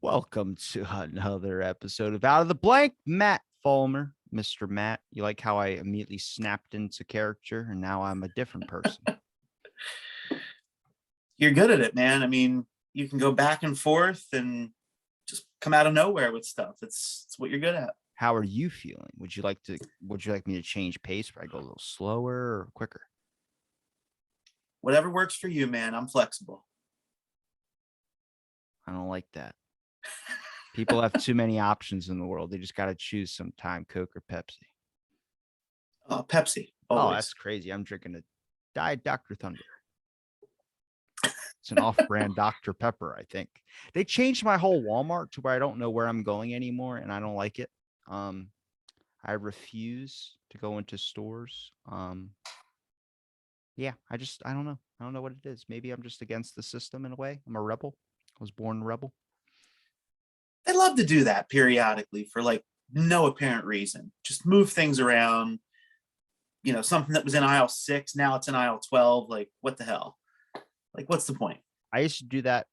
Welcome to another episode of Out of the Blank. Matt Fulmer, Mr. Matt. You like how I immediately snapped into character and now I'm a different person. You're good at it, man. I mean, you can go back and forth and just come out of nowhere with stuff. It's what you're good at. How are you feeling? Would you like me to change pace where I go a little slower or quicker? Whatever works for you, man. I'm flexible. I don't like that. People have too many options in the world. They just got to choose sometime, Coke or Pepsi. Pepsi. Oh, Always. that's crazy. I'm drinking a Diet Dr. Thunder. It's an off-brand Dr. Pepper, I think. They changed my whole Walmart to where I don't know where I'm going anymore, and I don't like it. I refuse to go into stores. Yeah, I don't know. I don't know what it is. Maybe I'm just against the system in a way. I'm a rebel. I was born a rebel. They love to do that periodically for like no apparent reason. Just move things around. You know, something that was in aisle 6, now it's in aisle 12. Like, what the hell? Like, what's the point? I used to do that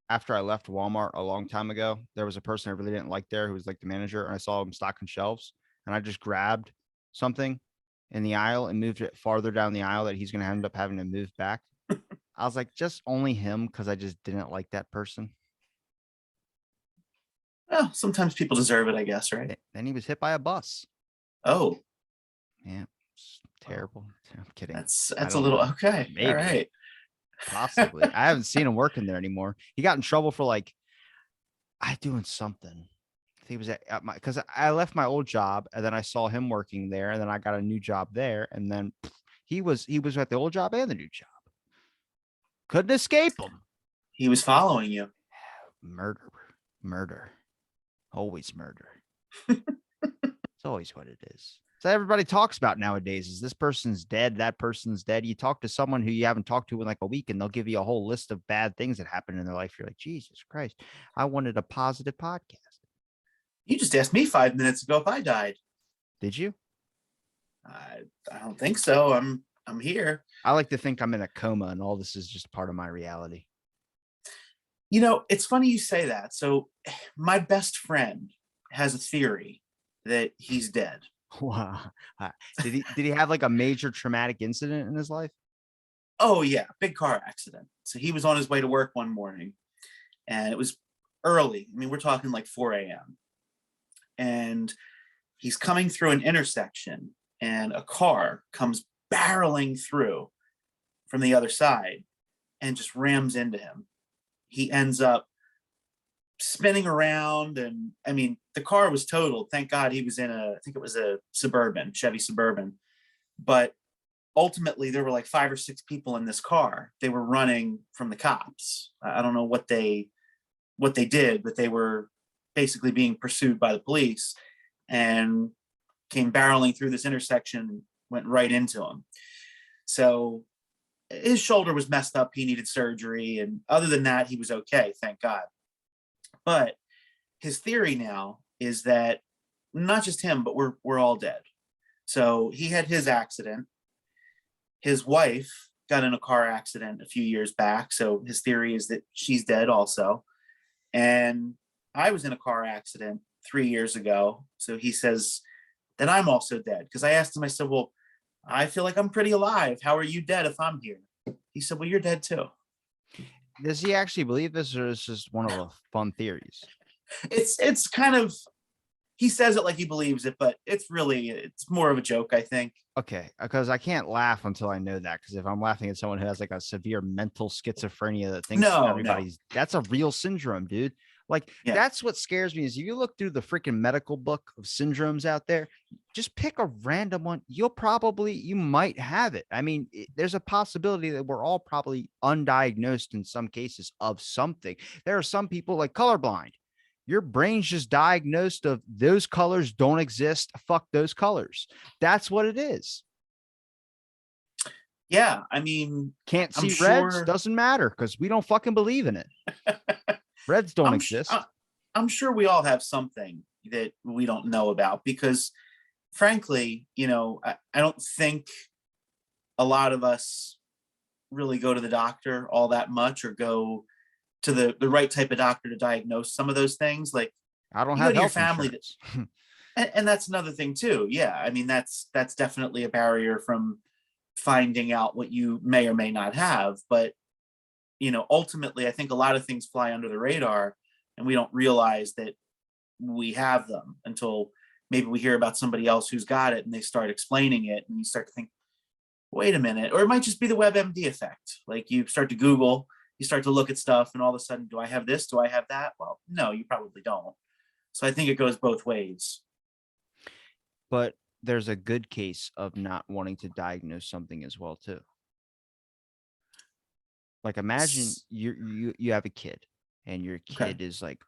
after I left Walmart a long time ago. There was a person I really didn't like there who was like the manager, and I saw him stocking shelves, and I just grabbed something in the aisle and moved it farther down the aisle that he's going to end up having to move back. I was like, just only him because I just didn't like that person. Well, sometimes people deserve it, I guess, right? Then he was hit by a bus. Oh, Yeah, it's terrible. I'm kidding. that's a little okay. Maybe. All right. Possibly. I haven't seen him working there anymore. He got in trouble for like doing something. I think it was at my, because I left my old job and then I saw him working there, and then I got a new job there, and then he was at the old job and the new job. Couldn't escape him. He was following you. Murder, always murder. It's always what it is. So everybody talks about nowadays is this person's dead, that person's dead. You talk to someone who you haven't talked to in like a week, and they'll give you a whole list of bad things that happened in their life. You're like, Jesus Christ, I wanted a positive podcast. You just asked me 5 minutes ago if I died. Did you? I don't think so. I'm here. I like to think I'm in a coma and all this is just part of my reality. You know, it's funny you say that. So my best friend has a theory that he's dead. Wow. Did he have like a major traumatic incident in his life? Oh yeah, big car accident. So he was on his way to work one morning and it was early. I mean, we're talking like 4 a.m. And he's coming through an intersection and a car comes barreling through from the other side and just rams into him. He ends up spinning around, and I mean, the car was totaled. Thank God he was in I think it was a Chevy Suburban. But ultimately, there were like 5 or 6 people in this car. They were running from the cops. I don't know what they did, but they were basically being pursued by the police and came barreling through this intersection, went right into him. So his shoulder was messed up. He needed surgery. And other than that, he was okay. Thank God. But his theory now is that not just him, but we're all dead. So he had his accident. His wife got in a car accident a few years back. So his theory is that she's dead also. And I was in a car accident 3 years ago. So he says that I'm also dead. Because I asked him, I said, well, I feel like I'm pretty alive. How are you dead if I'm here? He said, well, you're dead too. Does he actually believe this, or is it just one of the fun theories? It's kind of, he says it like he believes it, but it's more of a joke, I think. Okay, because I can't laugh until I know that. Because if I'm laughing at someone who has like a severe mental schizophrenia that thinks that's a real syndrome, dude. Like, That's what scares me is if you look through the freaking medical book of syndromes out there, just pick a random one. You might have it. I mean, there's a possibility that we're all probably undiagnosed in some cases of something. There are some people like colorblind. Your brain's just diagnosed of those colors don't exist. Fuck those colors. That's what it is. Yeah, I mean, can't see reds, doesn't matter because we don't fucking believe in it. Reds don't exist. I'm sure we all have something that we don't know about because, frankly, you know, I don't think a lot of us really go to the doctor all that much or go to the right type of doctor to diagnose some of those things. Like, I don't have health insurance. And that's another thing too. Yeah. I mean, that's definitely a barrier from finding out what you may or may not have. But, ultimately, I think a lot of things fly under the radar and we don't realize that we have them until maybe we hear about somebody else who's got it and they start explaining it and you start to think, wait a minute. Or it might just be the WebMD effect. Like, you start to Google, you start to look at stuff, and all of a sudden, do I have this? Do I have that? Well, no, you probably don't. So I think it goes both ways. But there's a good case of not wanting to diagnose something as well too. Like, imagine you have a kid and your kid is like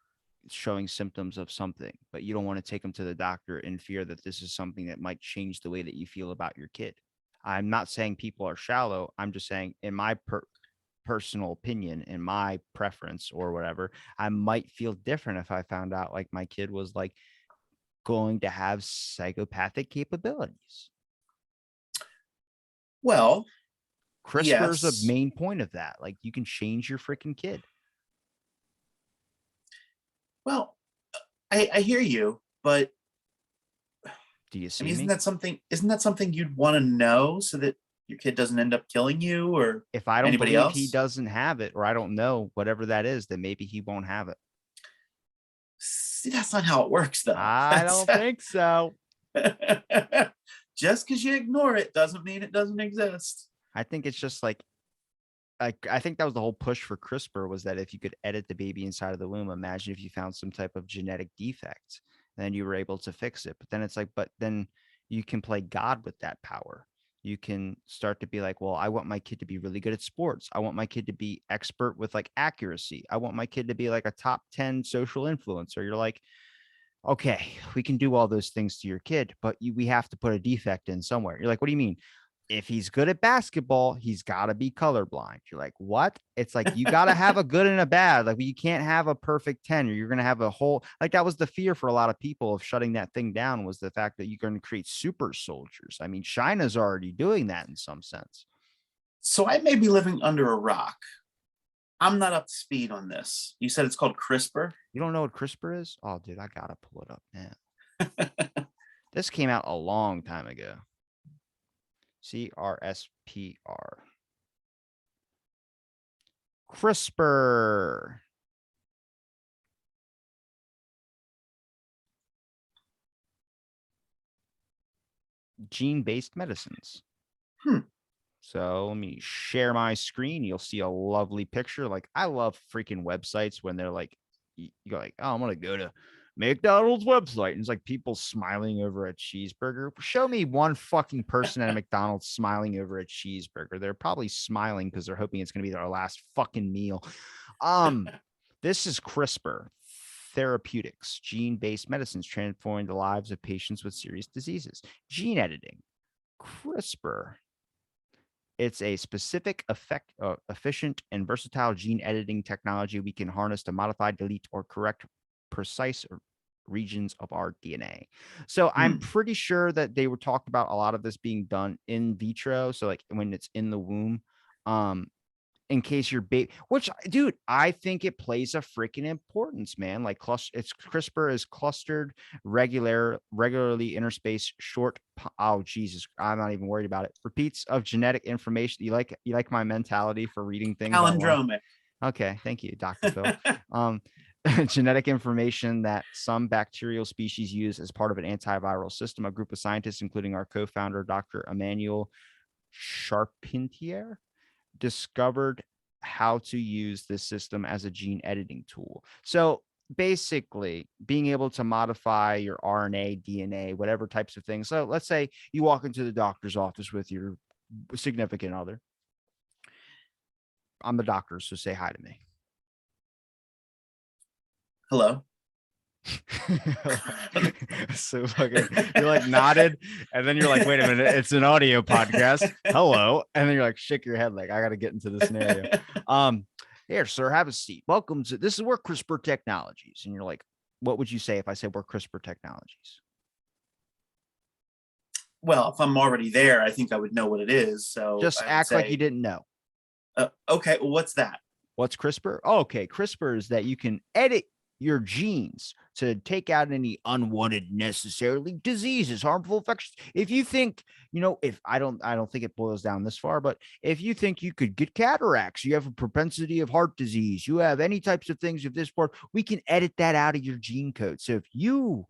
showing symptoms of something, but you don't want to take them to the doctor in fear that this is something that might change the way that you feel about your kid. I'm not saying people are shallow. I'm just saying, in my personal opinion, in my preference or whatever, I might feel different if I found out like my kid was like going to have psychopathic capabilities. Well, CRISPR's a main point of that. Like, you can change your freaking kid. Well, I hear you, but do you see isn't that something you'd want to know so that your kid doesn't end up killing you or if I don't anybody believe else? He doesn't have it, or I don't know, whatever that is, then maybe he won't have it. See, that's not how it works, though. I don't think so. Just because you ignore it doesn't mean it doesn't exist. I think it's just like I think that was the whole push for CRISPR, was that if you could edit the baby inside of the womb, imagine if you found some type of genetic defect, then you were able to fix it. But then it's like, but then you can play God with that power. You can start to be like, well, I want my kid to be really good at sports. I want my kid to be expert with like accuracy. I want my kid to be like a top 10 social influencer. You're like, okay, we can do all those things to your kid, but we have to put a defect in somewhere. You're like, what do you mean? If he's good at basketball, he's got to be colorblind. You're like, what? It's like, you got to have a good and a bad. Like, you can't have a perfect 10, or you're going to have a whole, like, that was the fear for a lot of people of shutting that thing down, was the fact that you're going to create super soldiers. I mean, China's already doing that in some sense. So I may be living under a rock. I'm not up to speed on this. You said it's called CRISPR? You don't know what CRISPR is? Oh, dude, I got to pull it up now. This came out a long time ago. CRSPR. CRISPR. Gene-based medicines. So let me share my screen. You'll see a lovely picture. Like, I love freaking websites when they're like, you go like, oh, I'm going to go to McDonald's website. And it's like people smiling over a cheeseburger. Show me one fucking person at a McDonald's smiling over a cheeseburger. They're probably smiling because they're hoping it's going to be their last fucking meal. This is CRISPR Therapeutics, gene-based medicines transforming the lives of patients with serious diseases. Gene editing. CRISPR. It's a specific, efficient, and versatile gene editing technology we can harness to modify, delete, or correct precise regions of our DNA. So I'm pretty sure that they were talking about a lot of this being done in vitro. So like when it's in the womb, in case your baby, which, dude, I think it plays a freaking importance, man. Like it's CRISPR is clustered, regularly interspaced, short. Oh, Jesus, I'm not even worried about it. Repeats of genetic information. You like my mentality for reading things? Palindromic. Okay, thank you, Dr. Phil. Genetic information that some bacterial species use as part of an antiviral system. A group of scientists, including our co-founder, Dr. Emmanuel Charpentier, discovered how to use this system as a gene editing tool. So basically, being able to modify your RNA, DNA, whatever types of things. So let's say you walk into the doctor's office with your significant other. I'm the doctor, so say hi to me. Hello. So fucking, you're like nodded, and then you're like, wait a minute, it's an audio podcast. Hello. And then you're like, shake your head like, I got to get into the scenario. Here, sir, have a seat. Welcome to, this is Work CRISPR Technologies. And you're like, what would you say if I said Work CRISPR Technologies? Well, if I'm already there, I think I would know what it is. So just act like you didn't know. Okay, well, what's that? What's CRISPR? Oh, okay. CRISPR is that you can edit your genes to take out any unwanted, necessarily diseases, harmful infections. If you think, if I don't think it boils down this far, but if you think you could get cataracts, you have a propensity of heart disease, you have any types of things of this part, we can edit that out of your gene code. So if you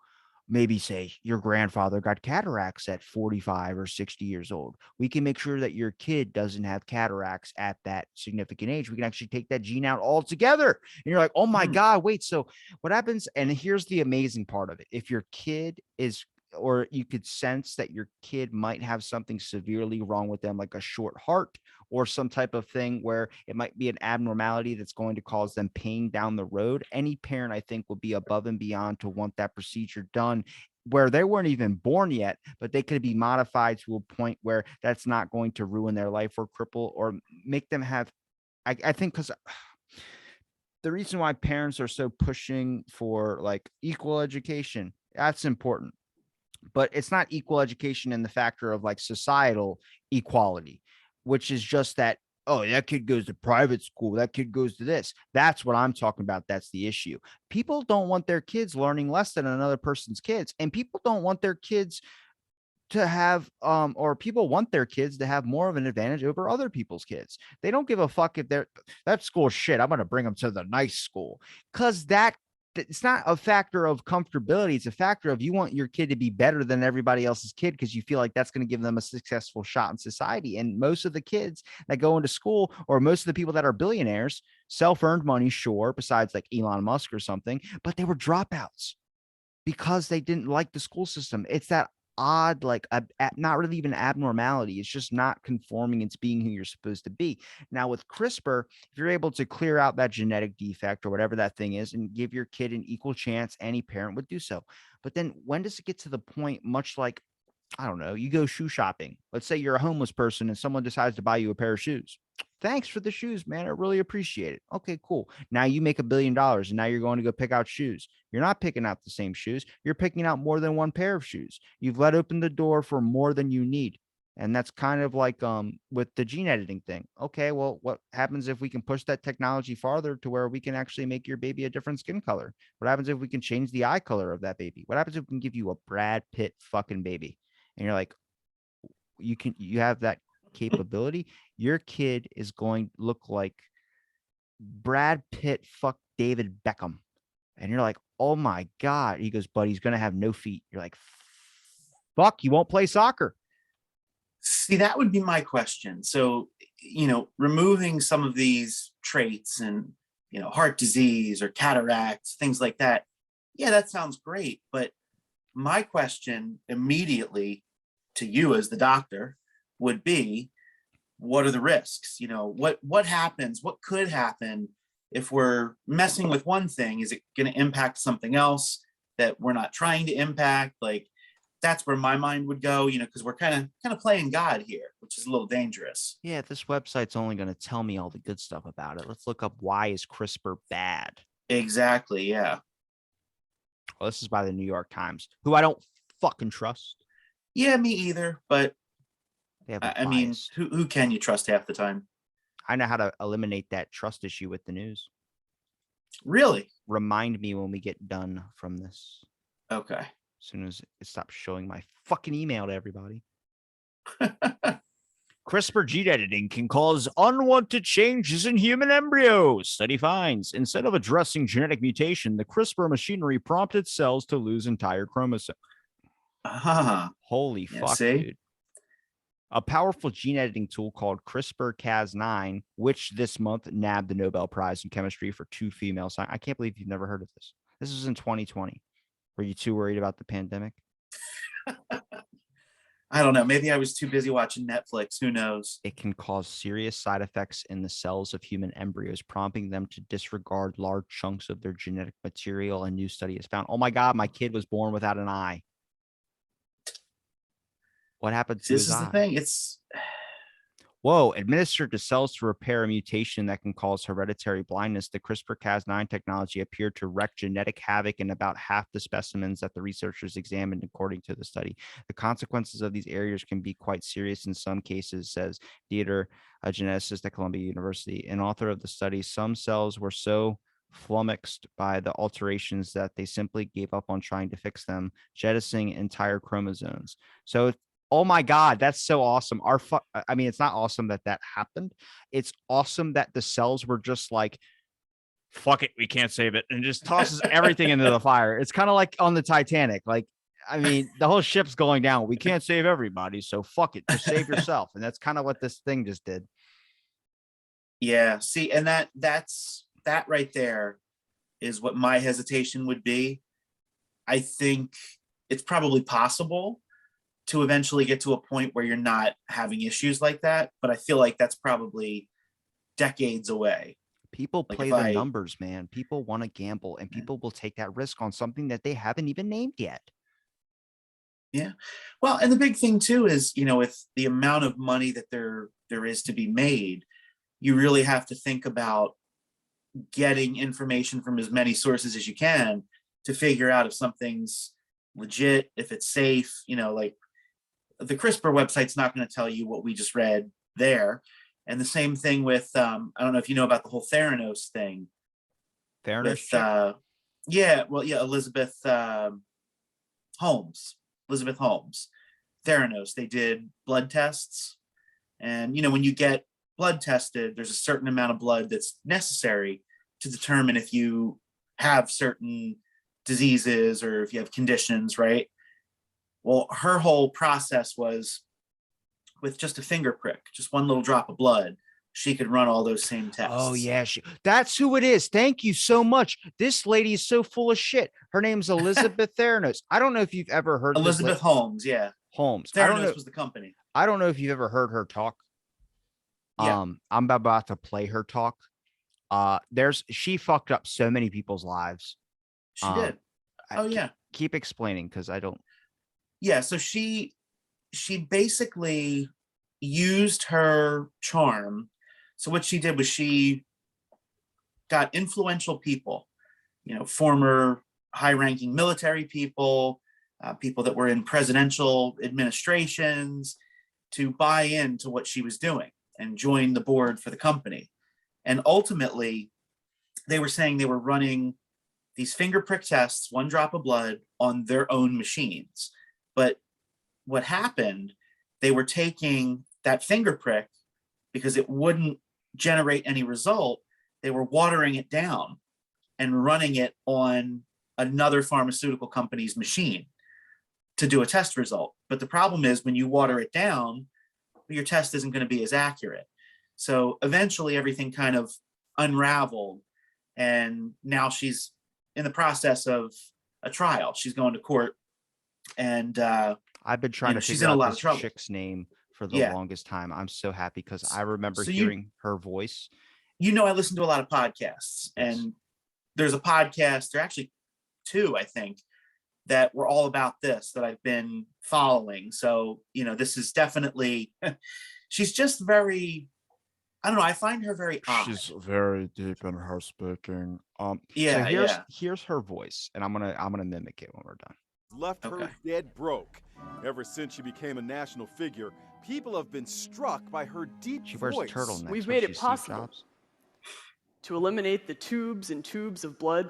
maybe say your grandfather got cataracts at 45 or 60 years old, we can make sure that your kid doesn't have cataracts at that significant age. We can actually take that gene out altogether. And you're like, oh my God, wait. So what happens? And here's the amazing part of it. If your kid is, or you could sense that your kid might have something severely wrong with them, like a short heart or some type of thing where it might be an abnormality that's going to cause them pain down the road, any parent, I think, will be above and beyond to want that procedure done where they weren't even born yet, but they could be modified to a point where that's not going to ruin their life or cripple or make them have, I think, because the reason why parents are so pushing for like equal education, that's important. But it's not equal education in the factor of like societal equality, which is just that, oh, that kid goes to private school, that kid goes to this. That's what I'm talking about. That's the issue. People don't want their kids learning less than another person's kids, and people don't want their kids to have or people want their kids to have more of an advantage over other people's kids. They don't give a fuck if they're that school shit. I'm going to bring them to the nice school, because it's not a factor of comfortability. It's a factor of you want your kid to be better than everybody else's kid because you feel like that's going to give them a successful shot in society. And most of the kids that go into school, or most of the people that are billionaires, self-earned money, sure, besides like Elon Musk or something, but they were dropouts because they didn't like the school system. It's that odd, like not really even abnormality. It's just not conforming. It's being who you're supposed to be. Now with CRISPR, if you're able to clear out that genetic defect or whatever that thing is and give your kid an equal chance, any parent would do so. But then when does it get to the point, much like, I don't know, you go shoe shopping. Let's say you're a homeless person and someone decides to buy you a pair of shoes. Thanks for the shoes, man. I really appreciate it. Okay, cool. Now you make $1 billion and now you're going to go pick out shoes. You're not picking out the same shoes. You're picking out more than one pair of shoes. You've let open the door for more than you need. And that's kind of like with the gene editing thing. Okay, well, what happens if we can push that technology farther to where we can actually make your baby a different skin color? What happens if we can change the eye color of that baby? What happens if we can give you a Brad Pitt fucking baby? And you're like, you have that capability. Your kid is going to look like Brad Pitt fuck David Beckham. And you're like, oh my God. He goes, but he's going to have no feet. You're like, fuck, you won't play soccer. See, that would be my question. So, removing some of these traits and, heart disease or cataracts, things like that. Yeah, that sounds great. But my question immediately to you as the doctor would be, what are the risks? What happens? What could happen if we're messing with one thing? Is it going to impact something else that we're not trying to impact? Like, that's where my mind would go, because we're kind of playing God here, which is a little dangerous. Yeah, this website's only going to tell me all the good stuff about it. Let's look up, why is CRISPR bad? Exactly, yeah. Well, this is by the New York Times, who I don't fucking trust. Yeah, me either. But I mean, who can you trust half the time? I know how to eliminate that trust issue with the news. Really? Remind me when we get done from this. Okay. As soon as it stops showing my fucking email to everybody. CRISPR gene editing can cause unwanted changes in human embryos. Study finds, instead of addressing genetic mutation, the CRISPR machinery prompted cells to lose entire chromosomes. Holy fuck, dude. A powerful gene editing tool called CRISPR-Cas9, which this month nabbed the Nobel Prize in chemistry for 2 female scientists. I can't believe you've never heard of this. This was in 2020. Were you too worried about the pandemic? I don't know. Maybe I was too busy watching Netflix. Who knows? It can cause serious side effects in the cells of human embryos, prompting them to disregard large chunks of their genetic material. A new study has found. Oh my God, my kid was born without an eye. What happened to his eye? This is the thing. Whoa, administered to cells to repair a mutation that can cause hereditary blindness. The CRISPR-Cas9 technology appeared to wreak genetic havoc in about half the specimens that the researchers examined, according to the study. The consequences of these errors can be quite serious in some cases, says Dieter, a geneticist at Columbia University, an author of the study. Some cells were so flummoxed by the alterations that they simply gave up on trying to fix them, jettisoning entire chromosomes. So oh my God, that's so awesome. I mean, it's not awesome that that happened. It's awesome that the cells were just like, fuck it, we can't save it, and just tosses everything into the fire. It's kind of like on the Titanic. Like, I mean, the whole ship's going down. We can't save everybody, so fuck it, just save yourself. And that's kind of what this thing just did. Yeah. See, and that's right there is what my hesitation would be. I think it's probably possible to eventually get to a point where you're not having issues like that. But I feel like that's probably decades away. People play the numbers, man. People want to gamble, and people will take that risk on something that they haven't even named yet. Yeah. Well, and the big thing too is, with the amount of money that there is to be made, you really have to think about getting information from as many sources as you can to figure out if something's legit, if it's safe, like the CRISPR website's not going to tell you what we just read there. And the same thing with, I don't know if you know about the whole Theranos thing. Theranos? Elizabeth Holmes. Theranos, they did blood tests. And, when you get blood tested, there's a certain amount of blood that's necessary to determine if you have certain diseases or if you have conditions, right? Well, her whole process was with just a finger prick, just one little drop of blood, she could run all those same tests. Oh, yeah. That's who it is. Thank you so much. This lady is so full of shit. Her name's Elizabeth Theranos. I don't know if you've ever heard Elizabeth Holmes. Yeah. Holmes. Theranos was the company. I don't know if you've ever heard her talk. Yeah. I'm about to play her talk. She fucked up so many people's lives. She did. Keep explaining, because I don't. Yeah, so she basically used her charm. So what she did was she got influential people, former high-ranking military people, people that were in presidential administrations, to buy into what she was doing and join the board for the company. And ultimately, they were saying they were running these finger prick tests, one drop of blood, on their own machines. But what happened, they were taking that finger prick, because it wouldn't generate any result, they were watering it down and running it on another pharmaceutical company's machine to do a test result. But the problem is, when you water it down, your test isn't going to be as accurate. So eventually everything kind of unraveled, and now she's in the process of a trial. She's going to court, and I've been trying to figure out this chick's name for the longest time. I'm so happy because I remember hearing her voice. I listen to a lot of podcasts, and there's a podcast, there are actually two, I think, that were all about this that I've been following. So, this is definitely, she's just very, I don't know, I find her very odd. She's very deep in her speaking. Here's her voice, and I'm gonna mimic it when we're done. Left her dead broke. Ever since she became a national figure, people have been struck by her deep voice. She wears turtlenecks. We've made it possible to eliminate the tubes and tubes of blood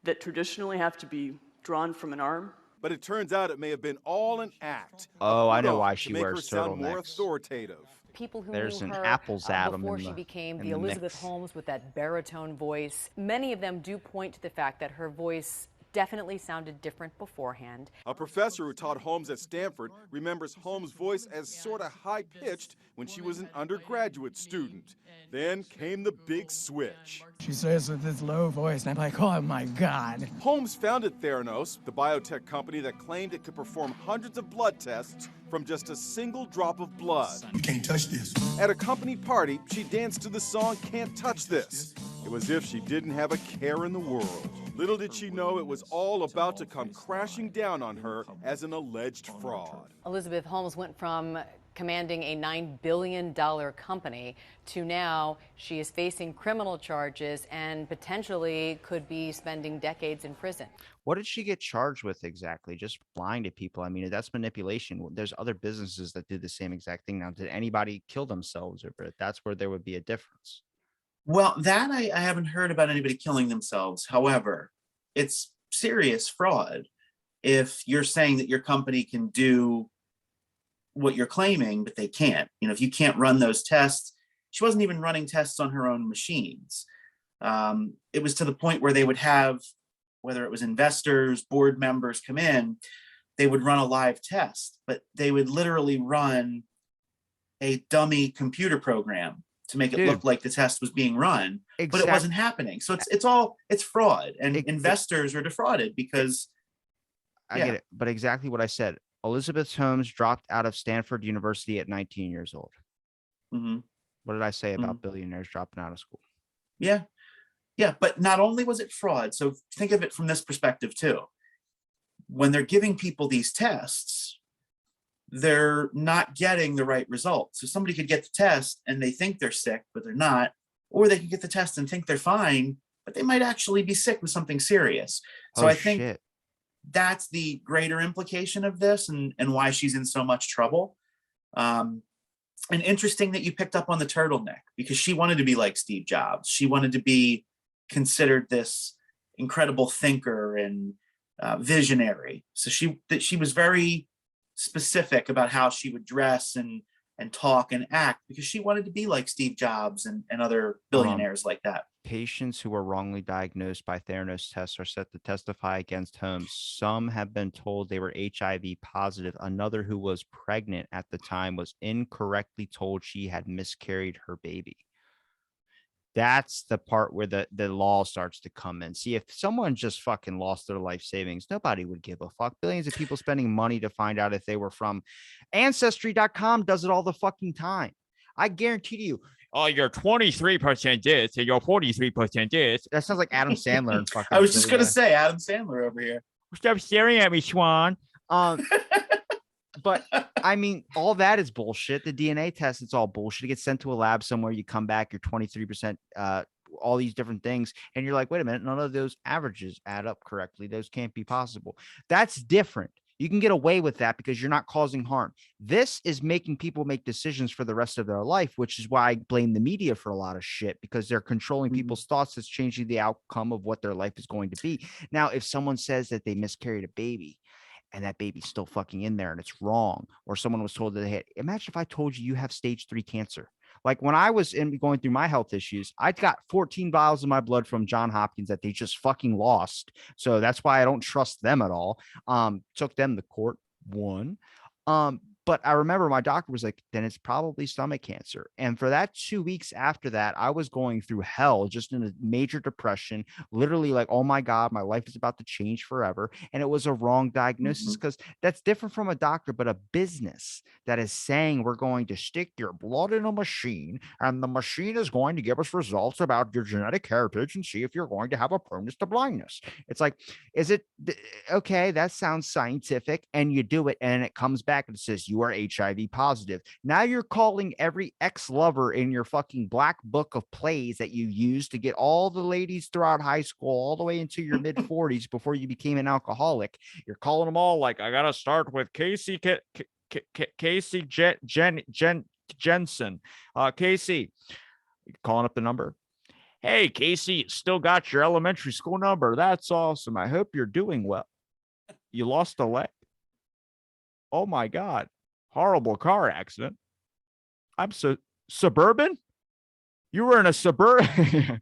that traditionally have to be drawn from an arm. But it turns out it may have been all an act. Oh, I know why she wears turtlenecks. More turtlenecks. authoritative. People who There's knew an her Apple's Adam before in she the- became in the the Elizabeth mix. Holmes with that baritone voice. Many of them do point to the fact that her voice definitely sounded different beforehand. A professor who taught Holmes at Stanford remembers Holmes' voice as sort of high-pitched when she was an undergraduate student. Then came the big switch. She says with this low voice, and I'm like, oh my God. Holmes founded Theranos, the biotech company that claimed it could perform hundreds of blood tests from just a single drop of blood. You can't touch this. At a company party, she danced to the song Can't Touch This. It was as if she didn't have a care in the world. Little did she know it was all about to come crashing down on her as an alleged fraud. Elizabeth Holmes went from commanding a $9 billion company, to now she is facing criminal charges and potentially could be spending decades in prison. What did she get charged with exactly? Just lying to people? I mean, that's manipulation. There's other businesses that do the same exact thing now. Did anybody kill themselves over it? That's where there would be a difference. Well, that I haven't heard about anybody killing themselves. However, it's serious fraud if you're saying that your company can do what you're claiming, but they can't. You know, if you can't run those tests, she wasn't even running tests on her own machines. It was to the point where they would have, whether it was investors, board members come in, they would run a live test, but they would literally run a dummy computer program to make it look like the test was being run, but it wasn't happening. So it's fraud, and investors are defrauded because I get it, but exactly what I said. Elizabeth Holmes dropped out of Stanford University at 19 years old. Mm-hmm. What did I say about billionaires dropping out of school? Yeah. Yeah. But not only was it fraud, so think of it from this perspective too. When they're giving people these tests, they're not getting the right result. So somebody could get the test and they think they're sick, but they're not, or they could get the test and think they're fine, but they might actually be sick with something serious. So I think that's the greater implication of this and why she's in so much trouble. And interesting that you picked up on the turtleneck, because she wanted to be like Steve Jobs. She wanted to be considered this incredible thinker and visionary. So she was very specific about how she would dress and talk and act, because she wanted to be like Steve Jobs and other billionaires like that. Patients who were wrongly diagnosed by Theranos tests are set to testify against Holmes. Some have been told they were HIV positive. Another, who was pregnant at the time, was incorrectly told she had miscarried her baby. That's the part where the law starts to come in. See, if someone just fucking lost their life savings, nobody would give a fuck. Billions of people spending money to find out if they were from Ancestry.com does it all the fucking time. I guarantee you, oh, you're 23% this and you're 43% this. That sounds like Adam Sandler and fucking. I was just gonna say Adam Sandler over here. Stop staring at me, Swan. But I mean, all that is bullshit. The DNA test, it's all bullshit. It gets sent to a lab somewhere. You come back, you're 23%, all these different things. And you're like, wait a minute, none of those averages add up correctly. Those can't be possible. That's different. You can get away with that because you're not causing harm. This is making people make decisions for the rest of their life, which is why I blame the media for a lot of shit, because they're controlling people's thoughts. It's changing the outcome of what their life is going to be. Now, if someone says that they miscarried a baby, and that baby's still fucking in there and it's wrong, or someone was told that they had, imagine if I told you have stage 3 cancer. Like when I was going through my health issues, I got 14 vials of my blood from John Hopkins that they just fucking lost. So that's why I don't trust them at all. Took them to court, won. But I remember my doctor was like, then it's probably stomach cancer. And for that 2 weeks after that, I was going through hell, just in a major depression, literally like, oh my God, my life is about to change forever. And it was a wrong diagnosis, because that's different from a doctor, but a business that is saying we're going to stick your blood in a machine and the machine is going to give us results about your genetic heritage and see if you're going to have a proneness to blindness. It's like, is it okay? That sounds scientific. And you do it and it comes back and it says, you are HIV positive. Now you're calling every ex-lover in your fucking black book of plays that you used to get all the ladies throughout high school, all the way into your mid 40s before you became an alcoholic. You're calling them all like, I got to start with Casey Jensen. Casey, calling up the number. Hey, Casey, still got your elementary school number. That's awesome. I hope you're doing well. You lost a leg? Oh my God. Horrible car accident. I'm so Suburban? You were in a Suburban.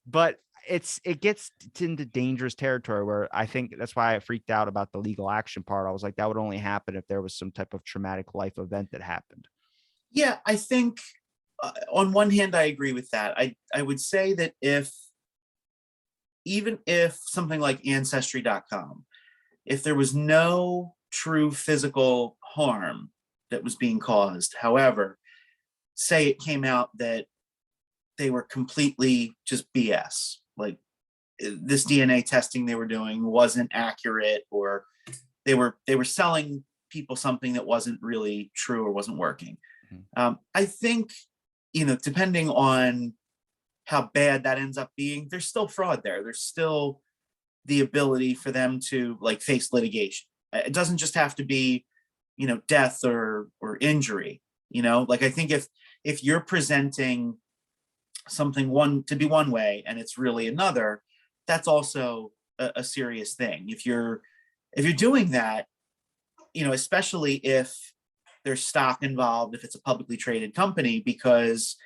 But it gets into dangerous territory where I think that's why I freaked out about the legal action part. I was like, that would only happen if there was some type of traumatic life event that happened. Yeah, I think on one hand, I agree with that. I would say that even if something like Ancestry.com, if there was no true physical harm that was being caused, however, say it came out that they were completely just BS, like this DNA testing they were doing wasn't accurate, or they were selling people something that wasn't really true or wasn't working. Mm-hmm. I think, depending on how bad that ends up being, there's still fraud there. There's still the ability for them to like face litigation. It doesn't just have to be, death or injury. Like I think if you're presenting something to be one way and it's really another, that's also a serious thing. If you're doing that, especially if there's stock involved, if it's a publicly traded company, because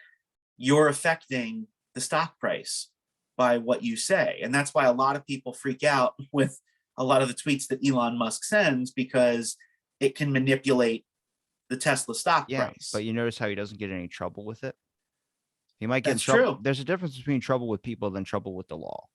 you're affecting the stock price by what you say. And that's why a lot of people freak out with a lot of the tweets that Elon Musk sends, because it can manipulate the Tesla stock price. But you notice how he doesn't get any trouble with it? He might get in That's trouble. true. There's a difference between trouble with people than trouble with the law.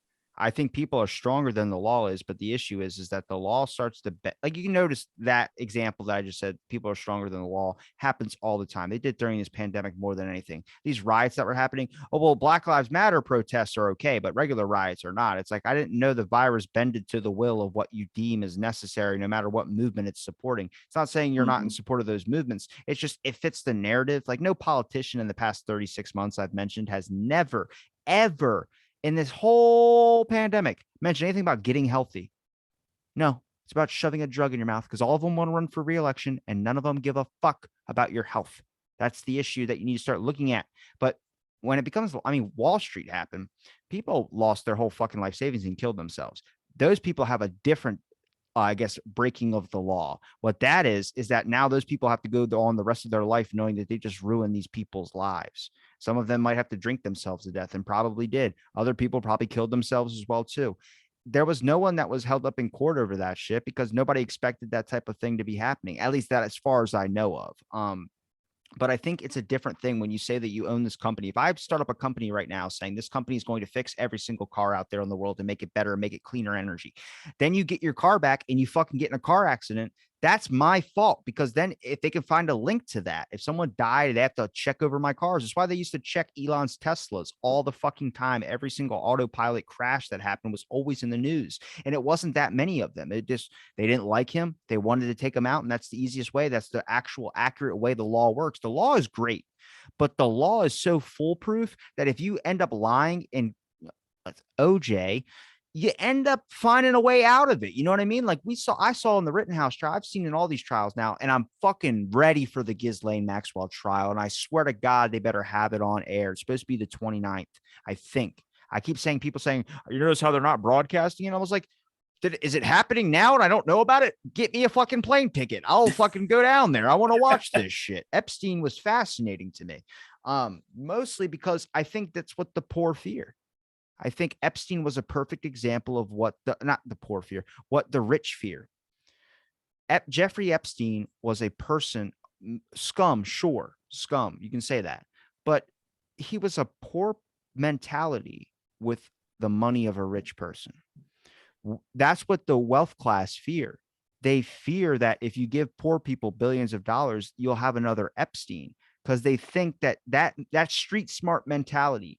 I think people are stronger than the law is, but the issue is that the law starts to like you can notice that example that I just said, people are stronger than the law, happens all the time. They did during this pandemic more than anything. These riots that were happening, oh, well, Black Lives Matter protests are okay, but regular riots are not. It's like, I didn't know the virus bended to the will of what you deem is necessary, no matter what movement it's supporting. It's not saying you're not in support of those movements. It's just, it fits the narrative. Like no politician in the past 36 months I've mentioned has never, ever in this whole pandemic mention anything about getting healthy. No, it's about shoving a drug in your mouth, because all of them want to run for re-election and none of them give a fuck about your health. That's the issue that you need to start looking at. But when it becomes, Wall Street happened, people lost their whole fucking life savings and killed themselves. Those people have a different breaking of the law. What that is that now those people have to go on the rest of their life knowing that they just ruined these people's lives. Some of them might have to drink themselves to death, and probably did. Other people probably killed themselves as well too. There was no one that was held up in court over that shit, because nobody expected that type of thing to be happening. At least that, as far as I know of. But I think it's a different thing when you say that you own this company. If I start up a company right now saying this company is going to fix every single car out there in the world and make it better and make it cleaner energy, then you get your car back and you fucking get in a car accident. That's my fault, because then if they can find a link to that, if someone died, they have to check over my cars. That's why they used to check Elon's Teslas all the fucking time. Every single autopilot crash that happened was always in the news. And it wasn't that many of them. They didn't like him. They wanted to take him out. And that's the easiest way. That's the actual accurate way the law works. The law is great, but the law is so foolproof that if you end up lying in OJ, you end up finding a way out of it. You know what I mean? Like I saw in the Rittenhouse trial, I've seen in all these trials now, and I'm fucking ready for the Ghislaine Maxwell trial. And I swear to God, they better have it on air. It's supposed to be the 29th, I think. I keep saying, people saying, you notice how they're not broadcasting? And I was like, is it happening now and I don't know about it? Get me a fucking plane ticket. I'll fucking go down there. I want to watch this shit. Epstein was fascinating to me, mostly because I think that's what the poor fear. I think Epstein was a perfect example of what not the poor fear, what the rich fear. Jeffrey Epstein was a person, scum, sure, scum, you can say that, but he was a poor mentality with the money of a rich person. That's what the wealth class fear. They fear that if you give poor people billions of dollars, you'll have another Epstein, because they think that street smart mentality.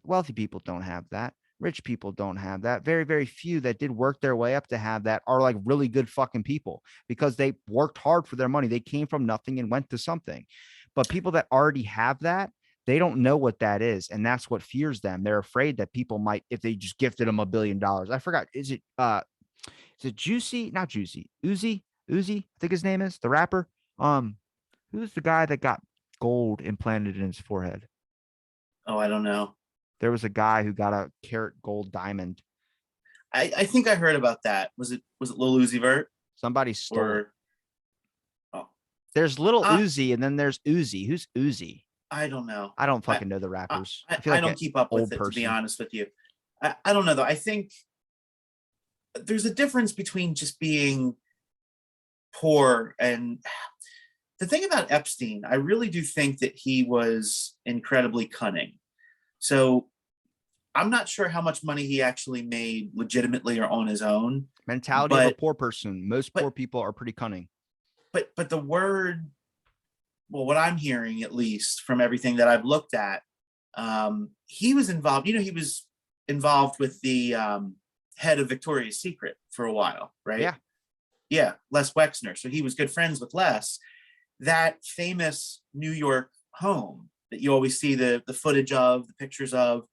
Wealthy people don't have that. Rich people don't have that. Very, very few that did work their way up to have that are like really good fucking people, because they worked hard for their money. They came from nothing and went to something. But people that already have that, they don't know what that is. And that's what fears them. They're afraid that people might, if they just gifted them $1 billion. I forgot. Is it Juicy? Not Juicy. Uzi, I think his name is, the rapper. Who's the guy that got gold implanted in his forehead? Oh, I don't know. There was a guy who got a carat gold diamond. I think I heard about that. Was it Lil Uzi Vert? Somebody stole it. Oh. There's Little Uzi, and then there's Uzi. Who's Uzi? I don't know. I don't fucking know the rappers. I don't keep up with it, to be honest with you. I don't know, though. I think there's a difference between just being poor and... The thing about Epstein, I really do think that he was incredibly cunning. So I'm not sure how much money he actually made legitimately or on his own. Mentality of a poor person. Most poor people are pretty cunning. But the word, well, what I'm hearing, at least from everything that I've looked at, he was involved. He was involved with the head of Victoria's Secret for a while, right? Yeah. Yeah, Les Wexner. So he was good friends with Les. That famous New York home that you always see the footage of, the pictures of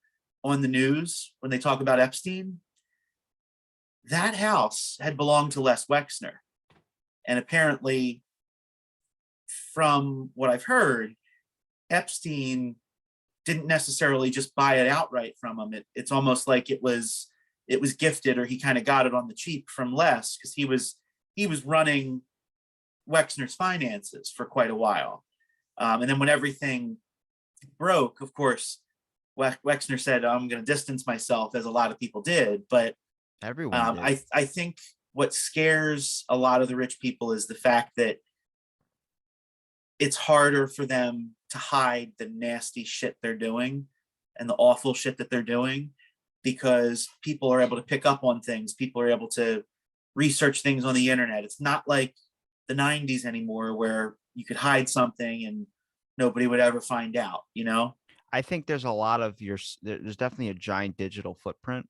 on the news when they talk about Epstein, that house had belonged to Les Wexner. And apparently, from what I've heard, Epstein didn't necessarily just buy it outright from him. It's almost like it was gifted, or he kind of got it on the cheap from Les, because he was running Wexner's finances for quite a while. And then when everything broke, of course, Wexner said, I'm going to distance myself, as a lot of people did. But everyone did. I think what scares a lot of the rich people is the fact that it's harder for them to hide the nasty shit they're doing and the awful shit that they're doing, because people are able to pick up on things. People are able to research things on the internet. It's not like the 90s anymore, where you could hide something and nobody would ever find out, you know? I think there's a lot of there's definitely a giant digital footprint,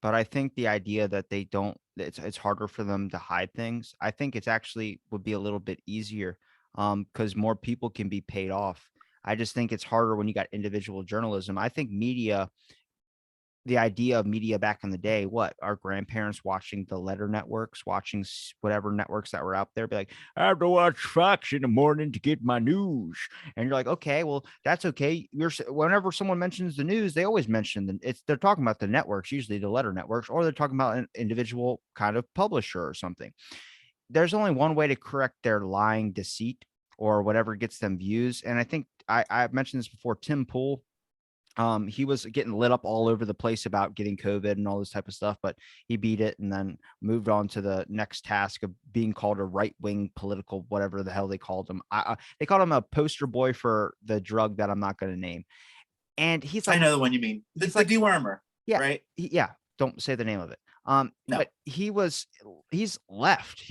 but I think the idea that they don't, it's harder for them to hide things. I think it's actually would be a little bit easier, because more people can be paid off. I just think it's harder when you got individual journalism. I think media, the idea of media back in the day, what our grandparents watching the letter networks, watching whatever networks that were out there, be like, I have to watch Fox in the morning to get my news. And you're like, okay, well, that's okay. Whenever someone mentions the news, they always mention they're talking about the networks, usually the letter networks, or they're talking about an individual kind of publisher or something. There's only one way to correct their lying deceit or whatever gets them views. And I think I've mentioned this before, Tim Pool. He was getting lit up all over the place about getting COVID and all this type of stuff, but he beat it and then moved on to the next task of being called a right-wing political, whatever the hell they called him. They called him a poster boy for the drug that I'm not going to name. And he's like, I know the one you mean. The dewormer. Yeah. Right. Yeah. Don't say the name of it. No. But he's left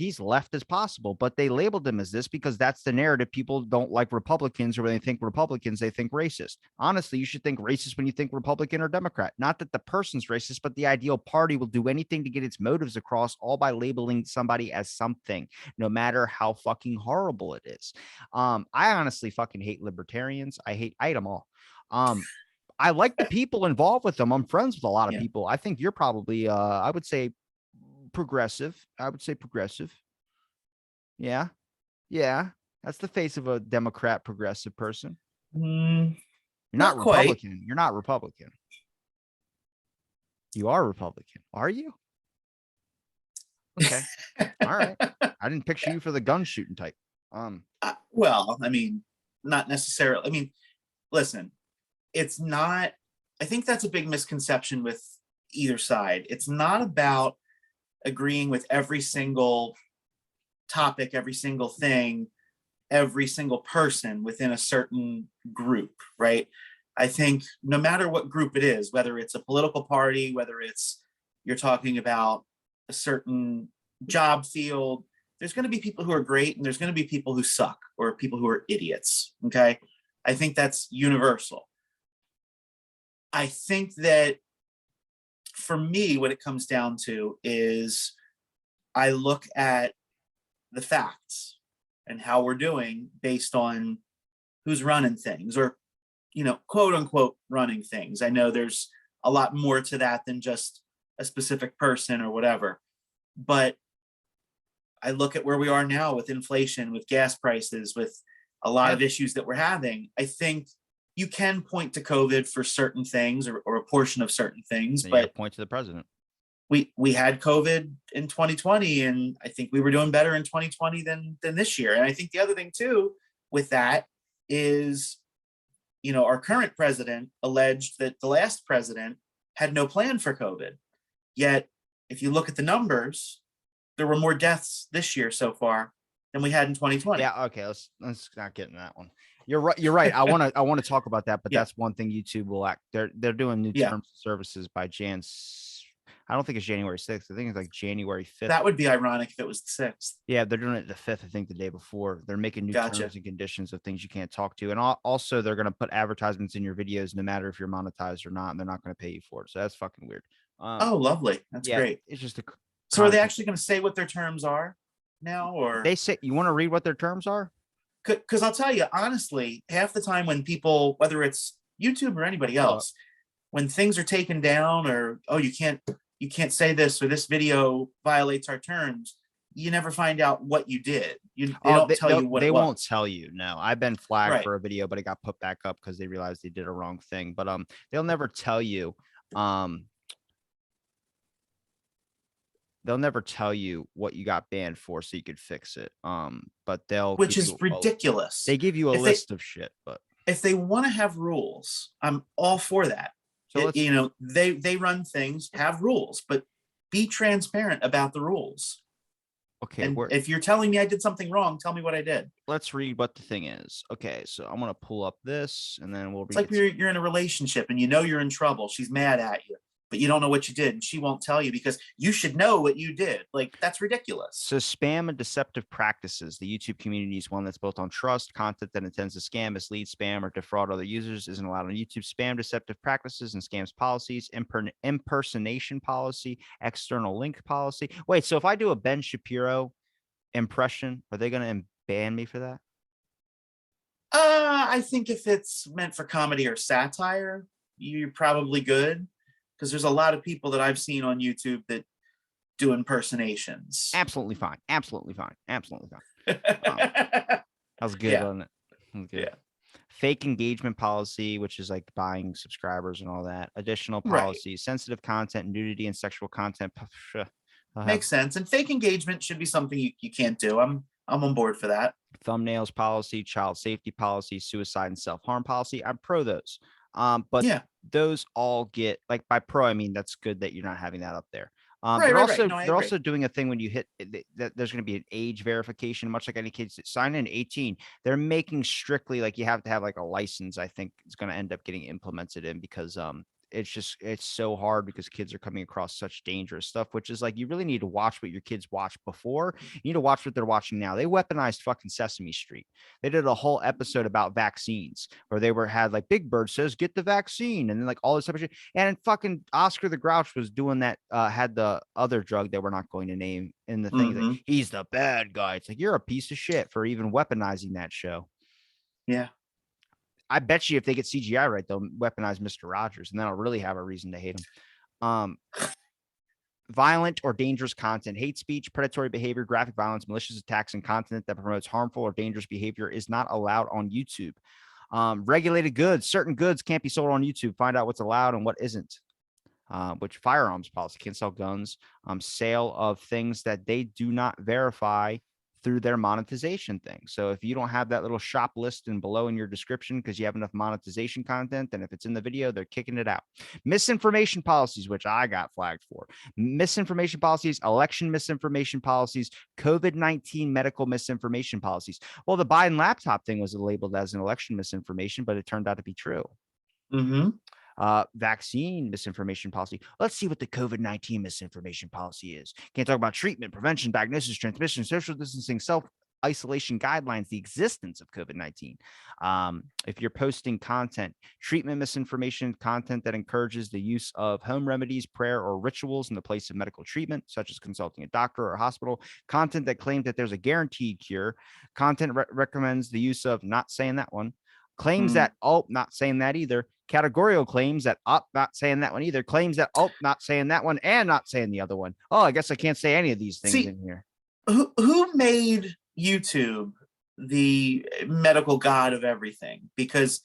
as possible, but they labeled him as this because that's the narrative. People don't like Republicans, or when they think Republicans, they think racist. Honestly, you should think racist when you think Republican or Democrat. Not that the person's racist, but the ideal party will do anything to get its motives across, all by labeling somebody as something, no matter how fucking horrible it is. I honestly fucking hate libertarians. I hate them all. I like the people involved with them. I'm friends with a lot of people. I think you're probably, I would say progressive. Yeah. Yeah. That's the face of a Democrat progressive person. You're not Republican. Quite. You're not Republican. You are Republican. Are you? Okay. All right. I didn't picture you for the gun shooting type. Well, I mean, not necessarily. I mean, listen, it's not, I think that's a big misconception with either side. It's not about agreeing with every single topic, every single thing, every single person within a certain group, right? I think no matter what group it is, whether it's a political party, whether it's you're talking about a certain job field, there's going to be people who are great and there's going to be people who suck, or people who are idiots. Okay. I think that's universal. I think that for me, what it comes down to is I look at the facts and how we're doing based on who's running things, or, you know, quote unquote running things. I know there's a lot more to that than just a specific person or whatever, but I look at where we are now with inflation, with gas prices, with a lot of issues that we're having. I think you can point to COVID for certain things, or a portion of certain things, but point to the president. We had COVID in 2020, and I think we were doing better in 2020 than this year. And I think the other thing too with that is, you know, our current president alleged that the last president had no plan for COVID. Yet, if you look at the numbers, there were more deaths this year so far than we had in 2020. Yeah. Okay. Let's not get in that one. You're right. You're right. I want to talk about that, but that's one thing YouTube will act. They're doing new terms of services by I don't think it's January 6th. I think it's like January 5th. That would be ironic if it was the 6th. Yeah, they're doing it the 5th, I think, the day before. They're making new terms and conditions of things you can't talk to. And also, they're going to put advertisements in your videos, no matter if you're monetized or not, and they're not going to pay you for it. So that's fucking weird. Oh, lovely. That's great. It's just So are they actually going to say what their terms are? now? Or they say, you want to read what their terms are? Because I'll tell you, honestly, half the time when people, whether it's YouTube or anybody else, when things are taken down or, oh, you can't say this, or this video violates our terms, you never find out what you did. They don't tell you what it was. They won't tell you. No, I've been flagged for a video, but it got put back up because they realized they did a wrong thing. But they'll never tell you. They'll never tell you what you got banned for so you could fix it. But which is ridiculous. They give you a list of shit, but if they want to have rules, I'm all for that. So they run things, have rules, but be transparent about the rules. Okay. And if you're telling me I did something wrong, tell me what I did. Let's read what the thing is. Okay, so I'm gonna pull up this and then we'll read. It's like you're in a relationship and you know you're in trouble. She's mad at you, but you don't know what you did, and she won't tell you because you should know what you did. Like, that's ridiculous. So spam and deceptive practices. The YouTube community is one that's built on trust. Content that intends to scam, mislead, spam, or defraud other users isn't allowed on YouTube. Spam, deceptive practices, and scams policies, impersonation policy, external link policy. Wait, so if I do a Ben Shapiro impression, are they going to ban me for that? I think if it's meant for comedy or satire, you're probably good. Because there's a lot of people that I've seen on YouTube that do impersonations. Absolutely fine. Absolutely fine. Absolutely fine. That was good, wasn't it? Was good. Yeah. Fake engagement policy, which is like buying subscribers and all that. Additional policies, sensitive content, nudity, and sexual content. Makes sense. And fake engagement should be something you can't do. I'm on board for that. Thumbnails policy, child safety policy, suicide and self-harm policy. I'm pro those. But those all get, like, by pro, I mean that's good that you're not having that up there. They're also doing a thing when you hit that there's going to be an age verification, much like any kids that sign in 18. They're making strictly like you have to have like a license. I think it's going to end up getting implemented in because it's so hard because kids are coming across such dangerous stuff, which is like you really need to watch what your kids watched before. You need to watch what they're watching now. They weaponized fucking Sesame Street. They did a whole episode about vaccines where they had like Big Bird says get the vaccine and then like all this type of shit. And fucking Oscar the Grouch was doing that, had the other drug that we're not going to name in the thing. Like, he's the bad guy. It's like you're a piece of shit for even weaponizing that show. Yeah. I bet you if they get CGI right, they'll weaponize Mr. Rogers, and then I'll really have a reason to hate him. Violent or dangerous content, hate speech, predatory behavior, graphic violence, malicious attacks, and content that promotes harmful or dangerous behavior is not allowed on YouTube. Regulated goods, certain goods can't be sold on YouTube. Find out what's allowed and what isn't. Which firearms policy, can't sell guns. Sale of things that they do not verify through their monetization thing. So if you don't have that little shop list and below in your description because you have enough monetization content, then if it's in the video, they're kicking it out. Misinformation policies, which I got flagged for. Misinformation policies, election misinformation policies, COVID-19 medical misinformation policies. Well, the Biden laptop thing was labeled as an election misinformation, but it turned out to be true. Vaccine misinformation policy. Let's see what the COVID-19 misinformation policy is. Can't talk about treatment, prevention, diagnosis, transmission, social distancing, self-isolation guidelines, the existence of COVID-19. If you're posting content, treatment misinformation, content that encourages the use of home remedies, prayer, or rituals in the place of medical treatment, such as consulting a doctor or a hospital, content that claims that there's a guaranteed cure, content recommends the use of, not saying that one, claims that, not saying that either, categorical claims that, not saying that one either, claims that, not saying that one, and not saying the other one. Oh, I guess I can't say any of these things in here. Who made YouTube the medical god of everything? Because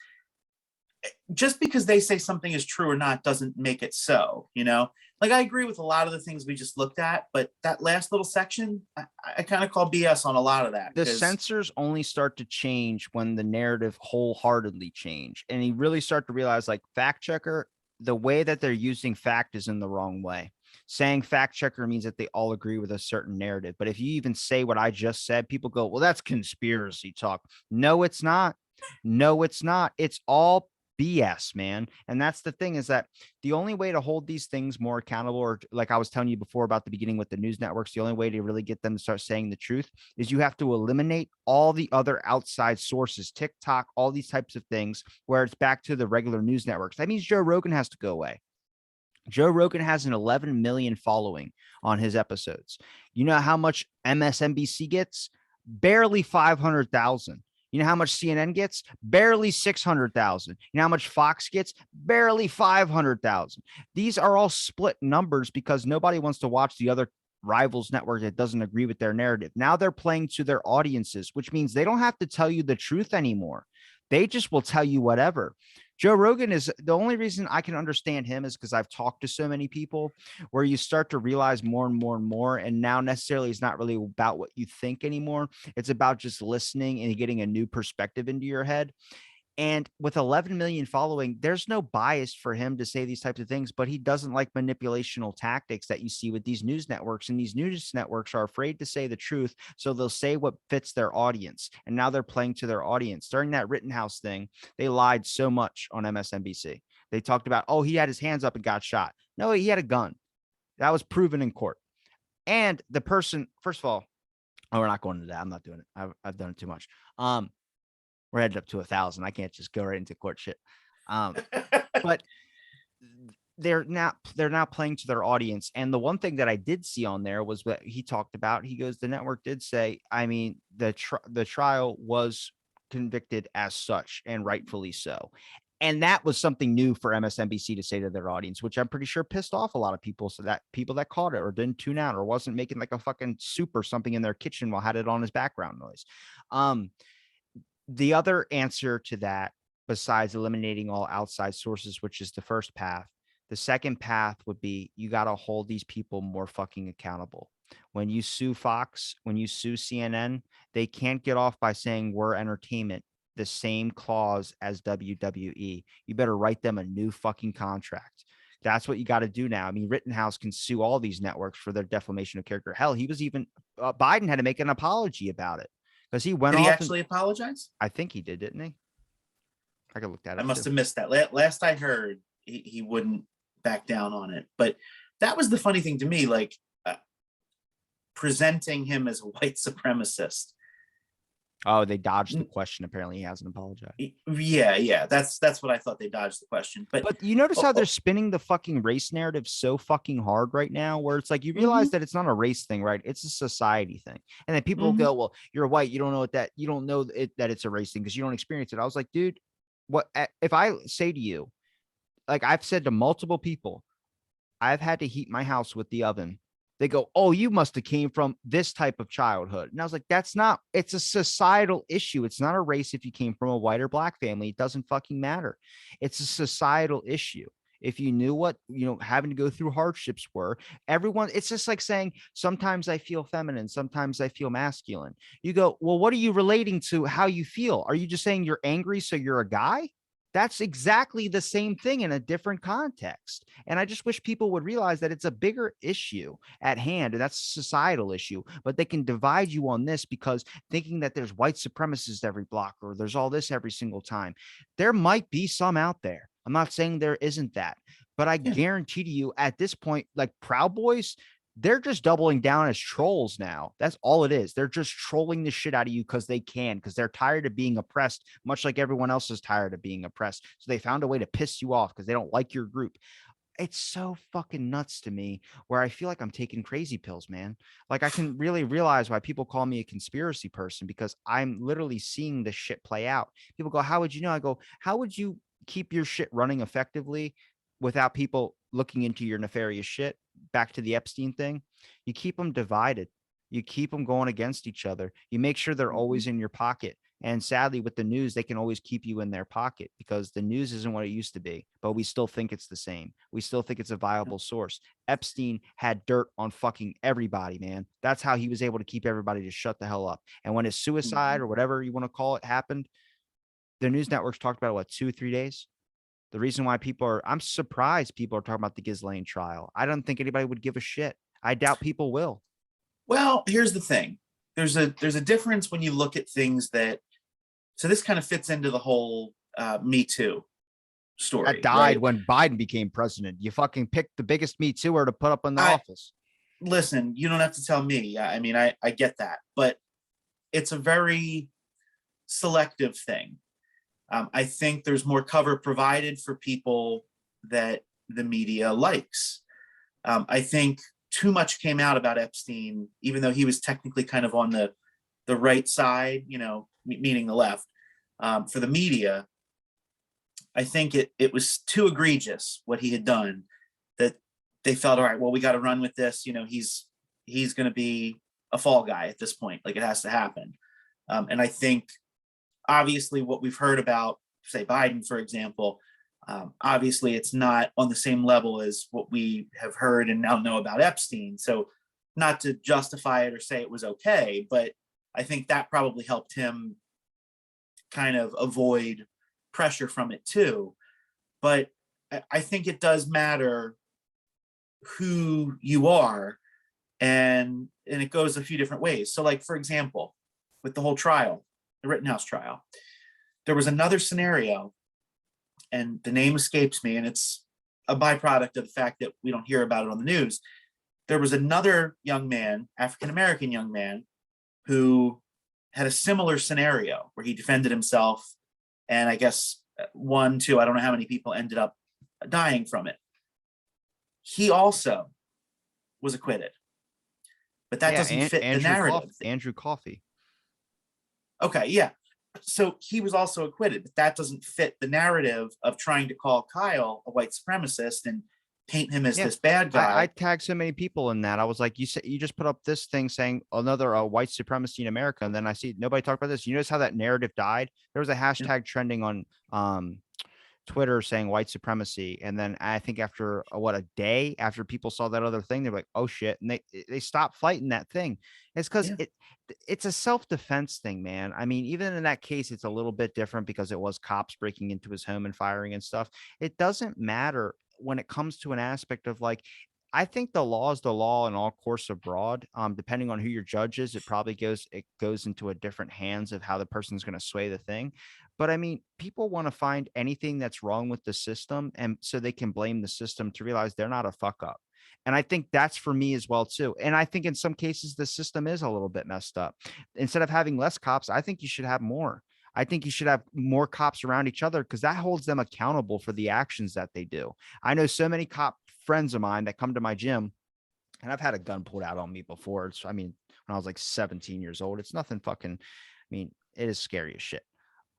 just because they say something is true or not doesn't make it so, you know? Like, I agree with a lot of the things we just looked at, but that last little section, I kind of call BS on a lot of that. The censors only start to change when the narrative wholeheartedly change. And you really start to realize, like, fact checker, the way that they're using fact is in the wrong way. Saying fact checker means that they all agree with a certain narrative. But if you even say what I just said, people go, well, that's conspiracy talk. No, it's not. No, it's not. It's all BS, man. And that's the thing, is that the only way to hold these things more accountable, or like I was telling you before about the beginning with the news networks, the only way to really get them to start saying the truth is you have to eliminate all the other outside sources, TikTok, all these types of things, where it's back to the regular news networks. That means Joe Rogan has to go away. Joe Rogan has an 11 million following on his episodes. You know how much MSNBC gets? Barely 500,000. You know how much CNN gets? Barely 600,000. You know how much Fox gets? Barely 500,000. These are all split numbers because nobody wants to watch the other rivals network that doesn't agree with their narrative. Now they're playing to their audiences, which means they don't have to tell you the truth anymore. They just will tell you whatever. Joe Rogan is the only reason I can understand him is because I've talked to so many people where you start to realize more and more and more. And now necessarily it's not really about what you think anymore. It's about just listening and getting a new perspective into your head. And with 11 million following, there's no bias for him to say these types of things, but he doesn't like manipulational tactics that you see with these news networks. And these news networks are afraid to say the truth. So they'll say what fits their audience. And now they're playing to their audience. During that Rittenhouse thing, they lied so much on MSNBC. They talked about, oh, he had his hands up and got shot. No, he had a gun. That was proven in court. And the person, first of all, oh, we're not going into that. I'm not doing it. I've done it too much. We're headed up to 1,000. I can't just go right into court shit. But they're now playing to their audience. And the one thing that I did see on there was what he talked about. He goes, the network did say, I mean, the trial was convicted as such, and rightfully so. And that was something new for MSNBC to say to their audience, which I'm pretty sure pissed off a lot of people. So that people that caught it or didn't tune out or wasn't making like a fucking soup or something in their kitchen while had it on as background noise. The other answer to that, besides eliminating all outside sources, which is the first path, the second path would be you got to hold these people more fucking accountable. When you sue Fox, when you sue CNN, they can't get off by saying we're entertainment, the same clause as WWE. You better write them a new fucking contract. That's what you got to do now. I mean, Rittenhouse can sue all these networks for their defamation of character. Hell, he was even Biden had to make an apology about it. Because he went off. Did he actually apologize? I think he did, didn't he? I could look that up. I must have missed that. Last I heard, he wouldn't back down on it. But that was the funny thing to me, like presenting him as a white supremacist. Oh, they dodged the question. Apparently, he hasn't apologized. Yeah. That's what I thought. They dodged the question. But you notice how they're spinning the fucking race narrative so fucking hard right now, where it's like you realize that it's not a race thing, right? It's a society thing. And then people go, well, you're white. You don't know that it's a race thing because you don't experience it. I was like, dude, what if I say to you, like I've said to multiple people, I've had to heat my house with the oven. They go, oh, you must have came from this type of childhood. And I was like, it's a societal issue. It's not a race. If you came from a white or black family, it doesn't fucking matter. It's a societal issue. If you knew what, having to go through hardships were, everyone, it's just like saying, sometimes I feel feminine, sometimes I feel masculine. You go, well, what are you relating to how you feel? Are you just saying you're angry, so you're a guy? That's exactly the same thing in a different context. And I just wish people would realize that it's a bigger issue at hand, and that's a societal issue, but they can divide you on this because thinking that there's white supremacists every block or there's all this every single time. There might be some out there. I'm not saying there isn't that, but I guarantee to you at this point, like Proud Boys, they're just doubling down as trolls now. That's all it is. They're just trolling the shit out of you because they can, because they're tired of being oppressed, much like everyone else is tired of being oppressed. So they found a way to piss you off because they don't like your group. It's so fucking nuts to me where I feel like I'm taking crazy pills, man. Like I can really realize why people call me a conspiracy person, because I'm literally seeing this shit play out. People go, how would you know? I go, how would you keep your shit running effectively without people looking into your nefarious shit? Back to the Epstein thing, you keep them divided. You keep them going against each other. You make sure they're always in your pocket. And sadly, with the news, they can always keep you in their pocket because the news isn't what it used to be, but we still think it's the same. We still think it's a viable source. Epstein had dirt on fucking everybody, man. That's how he was able to keep everybody to shut the hell up. And when his suicide or whatever you want to call it happened, the news networks talked about it, what, 2-3 days? The reason why I'm surprised people are talking about the Ghislaine trial. I don't think anybody would give a shit. I doubt people will. Well, here's the thing. There's a difference when you look at things that, so this kind of fits into the whole Me Too story. That died when Biden became president. You fucking picked the biggest Me Tooer to put up in the office. Listen, you don't have to tell me. I mean, I get that, but it's a very selective thing. I think there's more cover provided for people that the media likes. I think too much came out about Epstein, even though he was technically kind of on the right side, meaning the left, for the media. I think it was too egregious what he had done, that they felt, all right, well, we got to run with this. He's going to be a fall guy at this point. Like, it has to happen. And I think, obviously, what we've heard about, say, Biden, for example, obviously it's not on the same level as what we have heard and now know about Epstein. So not to justify it or say it was okay, but I think that probably helped him kind of avoid pressure from it too. But I think it does matter who you are, and it goes a few different ways. So, like, for example, with the whole trial, the Rittenhouse trial, there was another scenario, and the name escapes me, and it's a byproduct of the fact that we don't hear about it on the news. There was another young man, African-American young man, who had a similar scenario where he defended himself, and I guess I don't know how many people ended up dying from it. He also was acquitted, but that doesn't fit the narrative. Andrew Coffey. Okay, yeah. So he was also acquitted, but that doesn't fit the narrative of trying to call Kyle a white supremacist and paint him as this bad guy. I tagged so many people in that. I was like, you just put up this thing saying another white supremacy in America, and then I see nobody talk about this. You notice how that narrative died? There was a hashtag trending on Twitter saying white supremacy, and then I think after a day after people saw that other thing, they're like, oh shit, and they stopped fighting that thing. It's because it's a self-defense thing, man. I mean, even in that case, it's a little bit different because it was cops breaking into his home and firing and stuff. It doesn't matter when it comes to an aspect of, like, I think the law is the law in all courts abroad. Depending on who your judge is, it goes into a different hands of how the person's going to sway the thing. But I mean, people want to find anything that's wrong with the system, and so they can blame the system to realize they're not a fuck up. And I think that's for me as well too. And I think in some cases the system is a little bit messed up. Instead of having less cops, I think you should have more. I think you should have more cops around each other, because that holds them accountable for the actions that they do. I know so many cop friends of mine that come to my gym, and I've had a gun pulled out on me before. When I was like 17 years old, it's nothing fucking, it is scary as shit.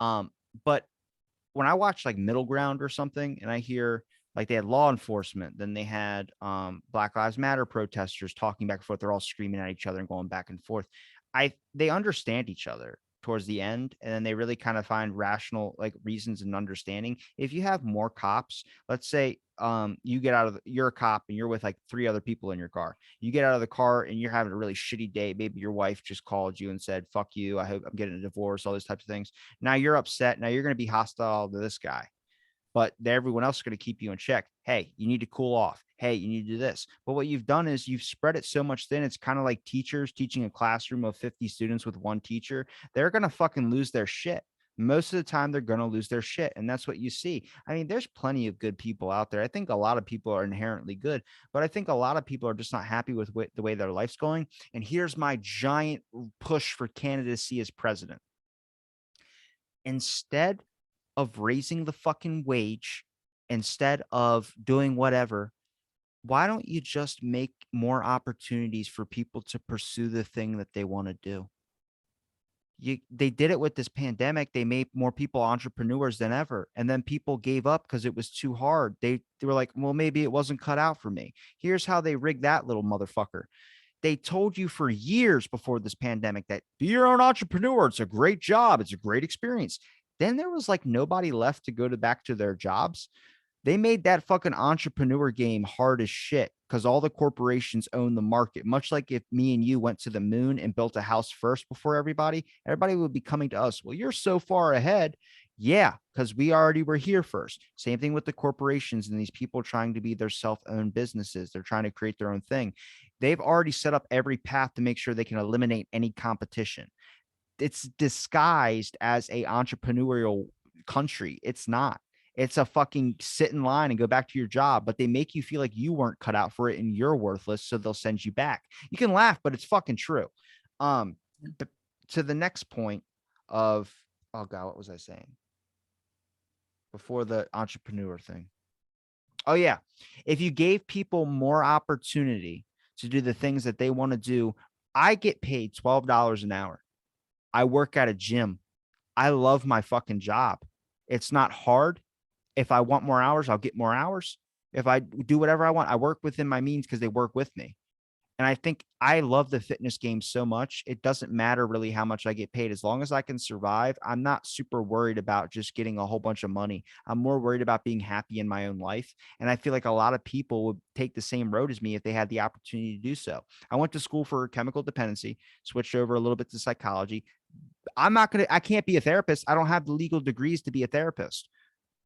But when I watch like Middle Ground or something, and I hear like they had law enforcement, then they had Black Lives Matter protesters talking back and forth. They're all screaming at each other and going back and forth. They understand each other towards the end, and then they really kind of find rational like reasons and understanding. If you have more cops, let's say you're a cop and you're with like 3 other people in your car. You get out of the car and you're having a really shitty day. Maybe your wife just called you and said, fuck you, I hope I'm getting a divorce, all those types of things. Now you're upset. Now you're going to be hostile to this guy, but everyone else is going to keep you in check. Hey, you need to cool off. Hey, you need to do this. But what you've done is you've spread it so much thin. It's kind of like teachers teaching a classroom of 50 students with one teacher. They're going to fucking lose their shit. Most of the time they're going to lose their shit. And that's what you see. I mean, there's plenty of good people out there. I think a lot of people are inherently good, but I think a lot of people are just not happy with the way their life's going. And here's my giant push for candidacy as president. Instead of raising the fucking wage, instead of doing whatever, why don't you just make more opportunities for people to pursue the thing that they want to do? They did it with this pandemic. They made more people entrepreneurs than ever. And then people gave up because it was too hard. They were like, well, maybe it wasn't cut out for me. Here's how they rigged that little motherfucker. They told you for years before this pandemic that be your own entrepreneur. It's a great job. It's a great experience. Then there was like nobody left to go back to their jobs. They made that fucking entrepreneur game hard as shit because all the corporations own the market. Much like if me and you went to the moon and built a house first before everybody would be coming to us. Well, you're so far ahead. Yeah, because we already were here first. Same thing with the corporations and these people trying to be their self-owned businesses. They're trying to create their own thing. They've already set up every path to make sure they can eliminate any competition. It's disguised as a entrepreneurial country. It's not. It's a fucking sit in line and go back to your job, but they make you feel like you weren't cut out for it and you're worthless, so they'll send you back. You can laugh, but it's fucking true. To the next point of, oh God, what was I saying before the entrepreneur thing? Oh, yeah. If you gave people more opportunity to do the things that they want to do, I get paid $12 an hour. I work at a gym. I love my fucking job. It's not hard. If I want more hours, I'll get more hours. If I do whatever I want, I work within my means because they work with me. And I think I love the fitness game so much. It doesn't matter really how much I get paid. As long as I can survive, I'm not super worried about just getting a whole bunch of money. I'm more worried about being happy in my own life. And I feel like a lot of people would take the same road as me if they had the opportunity to do so. I went to school for chemical dependency, switched over a little bit to psychology. I can't be a therapist. I don't have the legal degrees to be a therapist.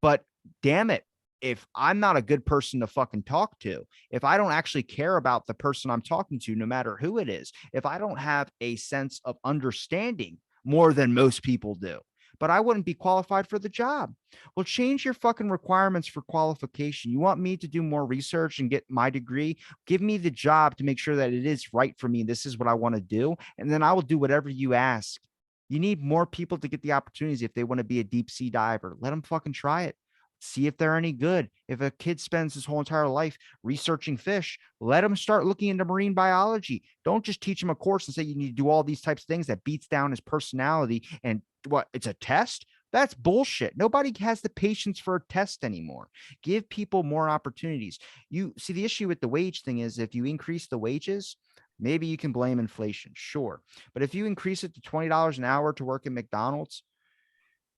But damn it, if I'm not a good person to fucking talk to, if I don't actually care about the person I'm talking to, no matter who it is, if I don't have a sense of understanding more than most people do, but I wouldn't be qualified for the job. Well, change your fucking requirements for qualification. You want me to do more research and get my degree? Give me the job to make sure that it is right for me. This is what I want to do. And then I will do whatever you ask. You need more people to get the opportunities if they want to be a deep sea diver. Let them fucking try it. See if they're any good. If a kid spends his whole entire life researching fish, let him start looking into marine biology. Don't just teach him a course and say you need to do all these types of things that beats down his personality. And what, it's a test? That's bullshit. Nobody has the patience for a test anymore. Give people more opportunities. You see, the issue with the wage thing is if you increase the wages, maybe you can blame inflation. Sure. But if you increase it to $20 an hour to work at McDonald's,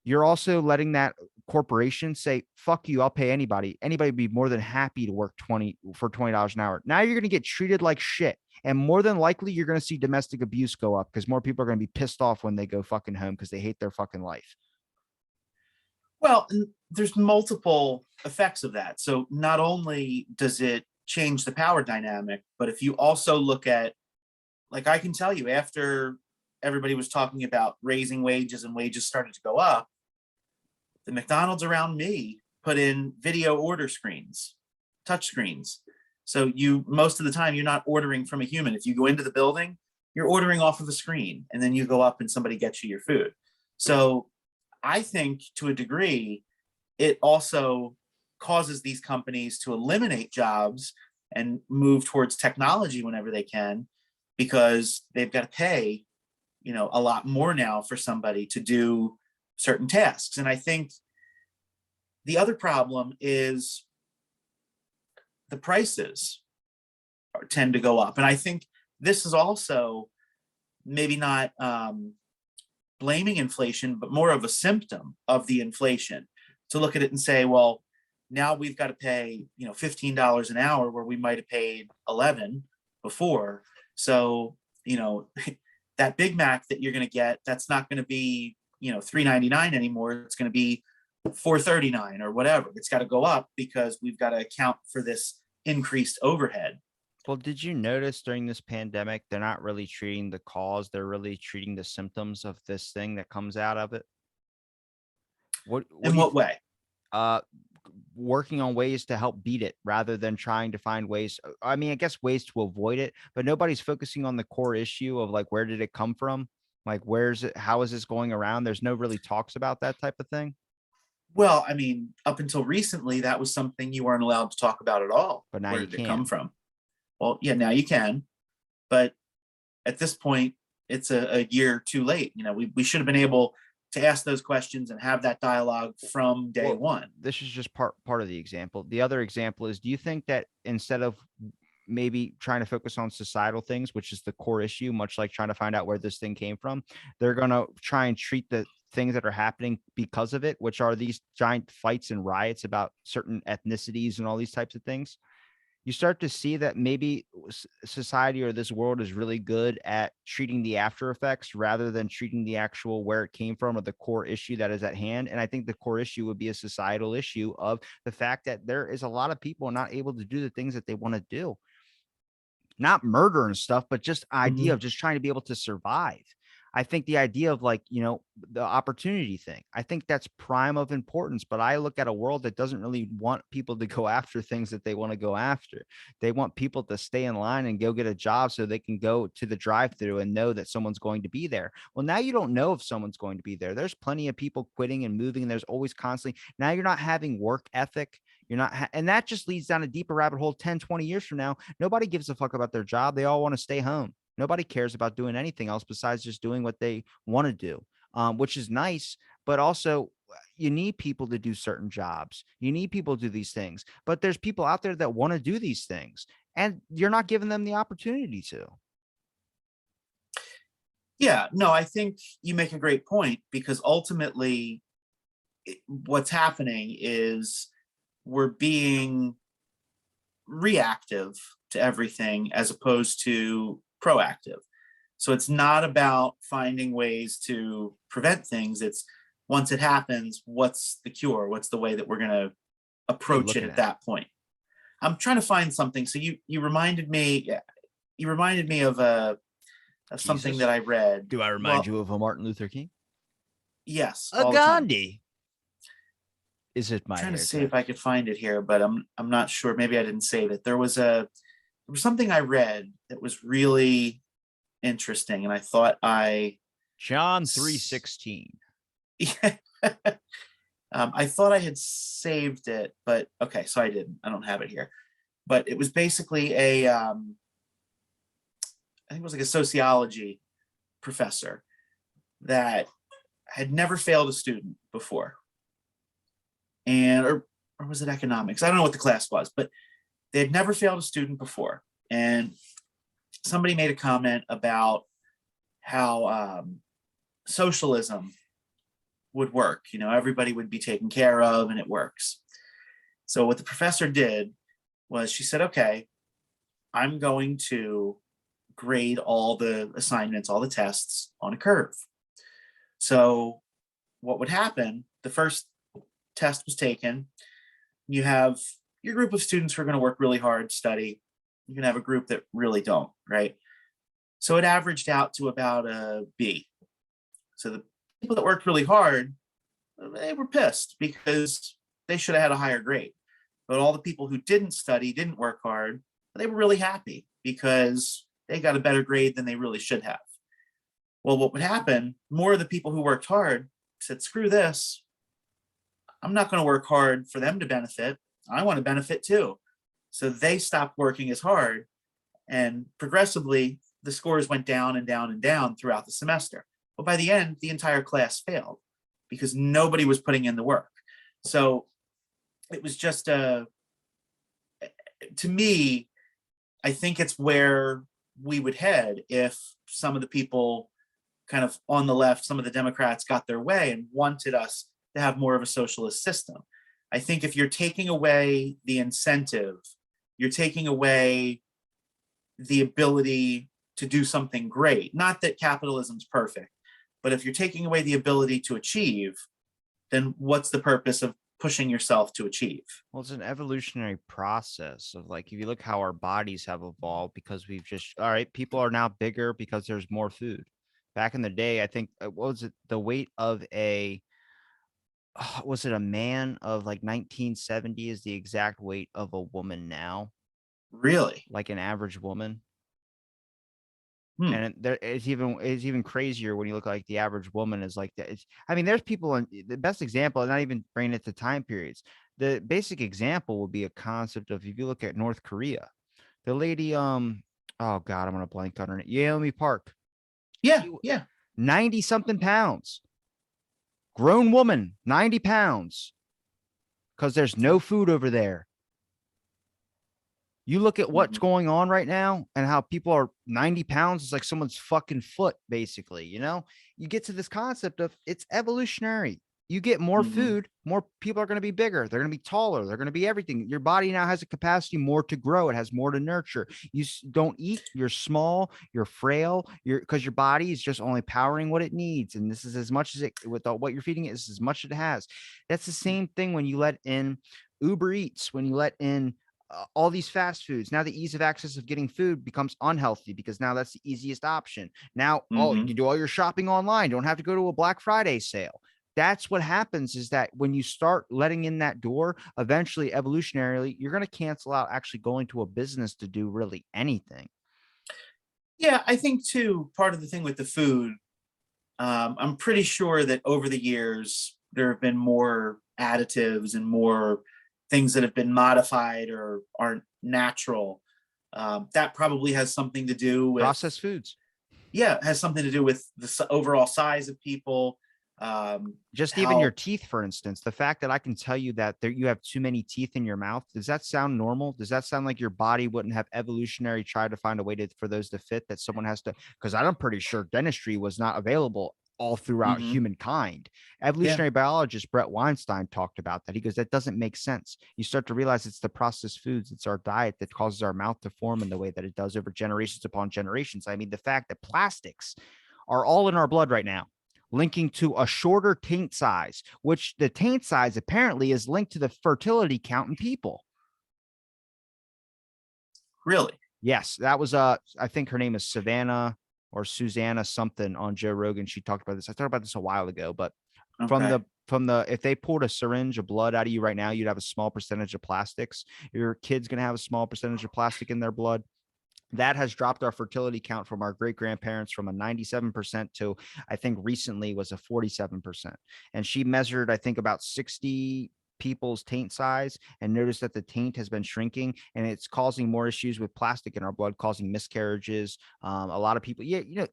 you're also letting that corporation say, fuck you, I'll pay anybody. Anybody would be more than happy to work $20 an hour. Now you're going to get treated like shit. And more than likely, you're going to see domestic abuse go up because more people are going to be pissed off when they go fucking home because they hate their fucking life. Well, there's multiple effects of that. So not only does it change the power dynamic, but if you also look at, like, I can tell you, after everybody was talking about raising wages and wages started to go up, the McDonald's around me put in video order screens, touch screens. So most of the time you're not ordering from a human. If you go into the building, you're ordering off of a screen and then you go up and somebody gets you your food. So I think to a degree, it also causes these companies to eliminate jobs and move towards technology whenever they can, because they've got to pay, a lot more now for somebody to do certain tasks. And I think the other problem is the prices tend to go up. And I think this is also maybe not blaming inflation, but more of a symptom of the inflation, to look at it and say, well, now we've got to pay, $15 an hour where we might have paid 11 before. So, that Big Mac that you're going to get, that's not going to be, $3.99 anymore. It's going to be $4.39 or whatever. It's got to go up because we've got to account for this increased overhead. Well, did you notice during this pandemic, they're not really treating the cause, they're really treating the symptoms of this thing that comes out of it? In what way? Working on ways to help beat it rather than trying to find ways. I mean, I guess ways to avoid it, but nobody's focusing on the core issue of like, where did it come from? Like, where's it? How is this going around? There's no really talks about that type of thing. Well, I mean, up until recently, that was something you weren't allowed to talk about at all. But now where you did can. It come from? Well, yeah, now you can. But at this point, it's a year too late. We should have been able to ask those questions and have that dialogue from day one. This is just part of the example. The other example is, do you think that instead of maybe trying to focus on societal things, which is the core issue, much like trying to find out where this thing came from, they're going to try and treat the things that are happening because of it, which are these giant fights and riots about certain ethnicities and all these types of things? You start to see that maybe society or this world is really good at treating the after effects rather than treating the actual where it came from or the core issue that is at hand. And I think the core issue would be a societal issue of the fact that there is a lot of people not able to do the things that they want to do. Not murder and stuff, but just idea of just trying to be able to survive. I think the idea of like, the opportunity thing, I think that's prime of importance, but I look at a world that doesn't really want people to go after things that they want to go after. They want people to stay in line and go get a job so they can go to the drive-thru and know that someone's going to be there. Well, now you don't know if someone's going to be there. There's plenty of people quitting and moving, and there's always constantly, now you're not having work ethic. You're not, and that just leads down a deeper rabbit hole. 10, 20 years from now, nobody gives a fuck about their job. They all want to stay home. Nobody cares about doing anything else besides just doing what they want to do, which is nice. But also, you need people to do certain jobs. You need people to do these things. But there's people out there that want to do these things, and you're not giving them the opportunity to. Yeah, no, I think you make a great point, because ultimately what's happening is we're being reactive to everything as opposed to proactive. So it's not about finding ways to prevent things. It's once it happens, what's the cure? What's the way that we're going to approach it at that point? I'm trying to find something. So you reminded me of something that I read. Do I remind you of a Martin Luther King? Yes. A Gandhi. Is it my I'm trying to see if I could find it here, but I'm not sure. Maybe I didn't save it. There was something I read that was really interesting, and I thought John 3:16. Yeah. I thought I had saved it, but okay, so I didn't. I don't have it here. But it was basically I think it was like a sociology professor that had never failed a student before. And or was it economics? I don't know what the class was, but they had never failed a student before. And somebody made a comment about how socialism would work. Everybody would be taken care of, and it works. So what the professor did was she said, okay, I'm going to grade all the assignments, all the tests on a curve. So what would happen, the first test was taken, you have your group of students who are going to work really hard, study. You're going to have a group that really don't, right? So it averaged out to about a B. So the people that worked really hard, they were pissed because they should have had a higher grade. But all the people who didn't study, didn't work hard, they were really happy because they got a better grade than they really should have. Well, what would happen, more of the people who worked hard said, screw this. I'm not going to work hard for them to benefit. I want to benefit too. So they stopped working as hard, and progressively the scores went down and down and down throughout the semester. But by the end, the entire class failed because nobody was putting in the work. So it was just to me, I think it's where we would head if some of the people kind of on the left, some of the Democrats got their way and wanted us to have more of a socialist system. I think if you're taking away the incentive, you're taking away the ability to do something great. Not that capitalism's perfect, but if you're taking away the ability to achieve, then what's the purpose of pushing yourself to achieve? Well, it's an evolutionary process of, like, if you look how our bodies have evolved, because we've just, all right, people are now bigger because there's more food. Back in the day, I think, what was it, the weight of was it a man of like 1970 is the exact weight of a woman now? Really? Like an average woman. And it's even crazier when you look like the average woman is like that. I mean, there's people, in the best example, not even bringing it to time periods. The basic example would be a concept of, if you look at North Korea, the lady, oh God, I'm gonna blank on her name. Yeonmi Park. Yeah. 90 something pounds. Grown woman, 90 pounds. Because there's no food over there. You look at what's going on right now and how people are 90 pounds. It's like someone's fucking foot, basically. You get to this concept of it's evolutionary. You get more food, more people are going to be bigger. They're going to be taller. They're going to be everything. Your body now has a capacity more to grow. It has more to nurture. You don't eat. You're small. You're frail. Because your body is just only powering what it needs. And this is as much as it, with what you're feeding it, is as much as it has. That's the same thing when you let in Uber Eats, when you let in all these fast foods. Now the ease of access of getting food becomes unhealthy because now that's the easiest option. Now, you can do all your shopping online. Don't have to go to a Black Friday sale. That's what happens, is that when you start letting in that door, eventually, evolutionarily, you're going to cancel out actually going to a business to do really anything. Yeah, I think too, part of the thing with the food, I'm pretty sure that over the years, there have been more additives and more things that have been modified or aren't natural. That probably has something to do with processed foods. Yeah, it has something to do with the overall size of people. Just even your teeth, for instance, the fact that I can tell you that you have too many teeth in your mouth, does that sound normal? Does that sound like your body wouldn't have evolutionary tried to find a way for those to fit, that someone has to? Because I'm pretty sure dentistry was not available all throughout humankind. Evolutionary biologist Brett Weinstein talked about that. He goes, that doesn't make sense. You start to realize it's the processed foods, it's our diet that causes our mouth to form in the way that it does over generations upon generations. I mean, the fact that plastics are all in our blood right now, linking to a shorter taint size, which the taint size apparently is linked to the fertility count in people. Really? Yes, that was I think her name is Savannah or Susanna something on Joe Rogan. She talked about this. I talked about this a while ago, but from the if they pulled a syringe of blood out of you right now, you'd have a small percentage of plastics. Your kid's gonna have a small percentage of plastic in their blood. That has dropped our fertility count from our great grandparents from a 97% to, I think recently was a 47%. And she measured, I think, about 60 people's taint size and noticed that the taint has been shrinking, and it's causing more issues with plastic in our blood, causing miscarriages. A lot of people,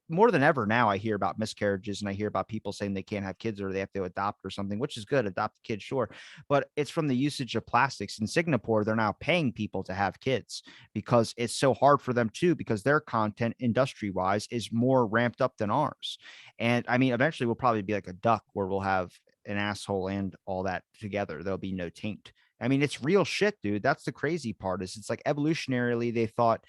more than ever now, I hear about miscarriages, and I hear about people saying they can't have kids or they have to adopt or something, which is good. Adopt a kid, sure. But it's from the usage of plastics. In Singapore, they're now paying people to have kids because it's so hard for them too, because their content industry wise is more ramped up than ours. And I mean, eventually we'll probably be like a duck where we'll have an asshole and all that together. There'll be no taint. I mean, it's real shit, dude. That's the crazy part. Is it's like evolutionarily they thought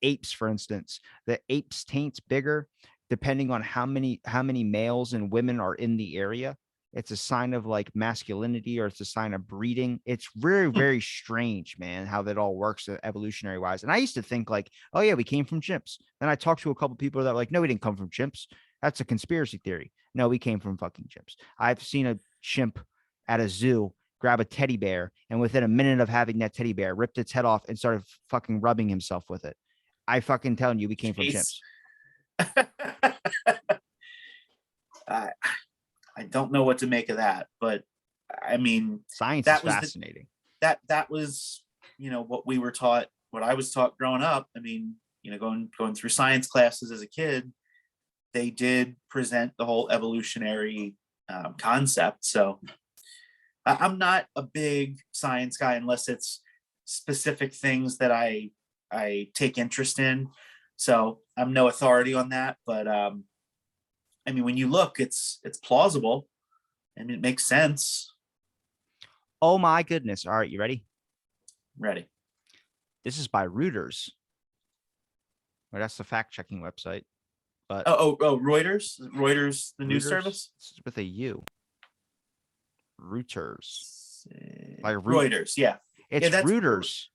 apes, for instance, the apes taint's bigger depending on how many males and women are in the area. It's a sign of like masculinity, or it's a sign of breeding. It's very, very strange, man, how that all works evolutionary wise. And I used to think like, oh yeah, we came from chimps. Then I talked to a couple people that were like, no, we didn't come from chimps. That's a conspiracy theory. No, we came from fucking chimps. I've seen a chimp at a zoo grab a teddy bear, and within a minute of having that teddy bear, ripped its head off and started fucking rubbing himself with it. I fucking telling you, we came from chimps. I don't know what to make of that, but I mean, science is fascinating. That was, what we were taught, what I was taught growing up. I mean, going through science classes as a kid, they did present the whole evolutionary concept. So I'm not a big science guy unless it's specific things that I take interest in. So I'm no authority on that, but I mean, when you look, it's plausible and it makes sense. Oh my goodness. All right, you ready? Ready. This is by Reuters. Well, that's the fact-checking website. But Reuters, the news service. This is with a U. Reuters, like Reuters, yeah. It's Reuters.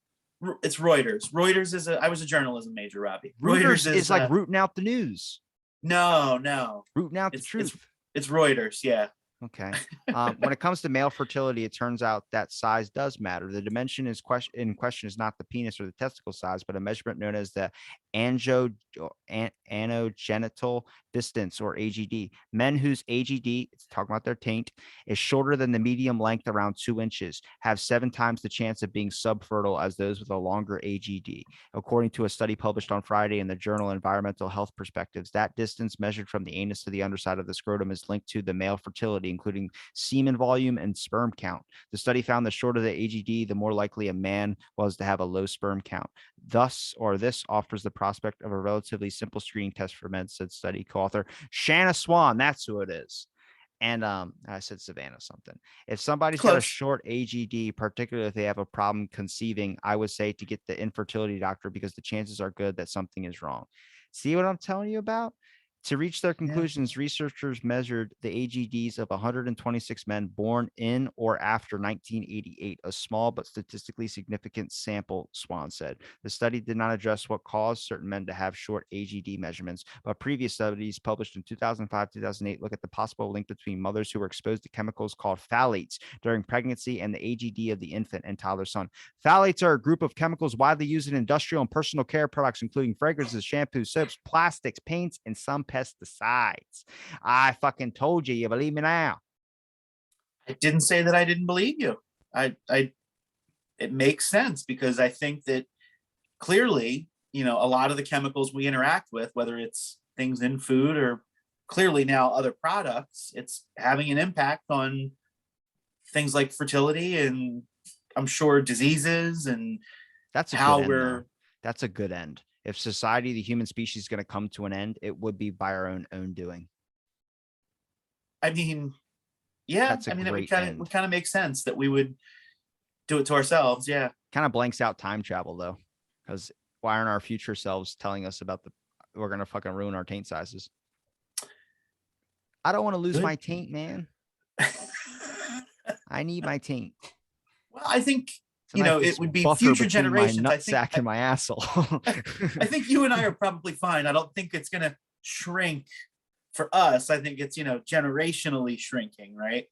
It's Reuters. Reuters is I was a journalism major, Robbie. Reuters is like rooting out the news. No. Rooting out the truth. It's Reuters, yeah. Okay. When it comes to male fertility, it turns out that size does matter. The dimension in question is not the penis or the testicle size, but a measurement known as the anogenital distance, or AGD. Men whose AGD, it's talking about their taint, is shorter than the medium length, around 2 inches, have 7 times the chance of being subfertile as those with a longer AGD. According to a study published on Friday in the journal Environmental Health Perspectives, that distance measured from the anus to the underside of the scrotum is linked to the male fertility, including semen volume and sperm count. The study found the shorter the AGD, the more likely a man was to have a low sperm count. This offers the prospect of a relatively simple screening test for men, said study co-author Shanna Swan. That's who it is. And I said Savannah something. If somebody's got a short AGD, particularly if they have a problem conceiving, I would say to get the infertility doctor, because the chances are good that something is wrong. See what I'm telling you about? To reach their conclusions, researchers measured the AGDs of 126 men born in or after 1988, a small but statistically significant sample, Swan said. The study did not address what caused certain men to have short AGD measurements, but previous studies published in 2005-2008 look at the possible link between mothers who were exposed to chemicals called phthalates during pregnancy and the AGD of the infant and toddler son. Phthalates are a group of chemicals widely used in industrial and personal care products, including fragrances, shampoos, soaps, plastics, paints, and some pesticides. I fucking told you. You believe me now? I didn't say that I didn't believe you. I it makes sense, because I think that clearly, a lot of the chemicals we interact with, whether it's things in food or clearly now other products, it's having an impact on things like fertility and I'm sure diseases and that's how we're. That's a good end. If society, the human species, is going to come to an end, it would be by our own doing. I mean, yeah, it would kind of make sense that we would do it to ourselves. Yeah. Kind of blanks out time travel though, because why aren't our future selves telling us about we're going to fucking ruin our taint sizes? I don't want to lose my taint, man. I need my taint. Well, I think, it would be future generations. My nutsack and my asshole. I think you and I are probably fine. I don't think it's going to shrink for us. I think it's, generationally shrinking, right?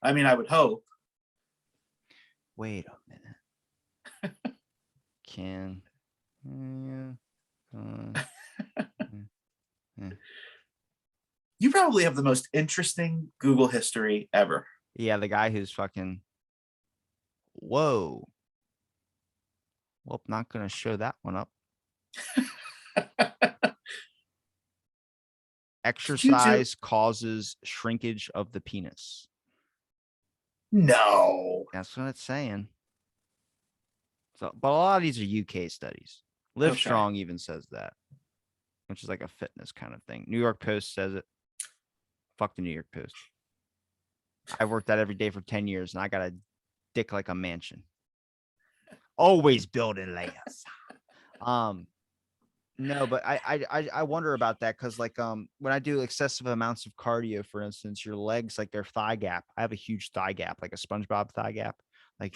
I mean, I would hope. Wait a minute. You probably have the most interesting Google history ever. Yeah, the guy who's fucking. Whoa. Well, not going to show that one up. Exercise causes shrinkage of the penis. No. That's what it's saying. So, but a lot of these are UK studies. Live Strong even says that, which is like a fitness kind of thing. New York Post says it. Fuck the New York Post. I worked out every day for 10 years and I got a dick like a mansion. Always building layers. No, but I wonder about that because like when I do excessive amounts of cardio, for instance, your legs, like their thigh gap. I have a huge thigh gap, like a SpongeBob thigh gap. Like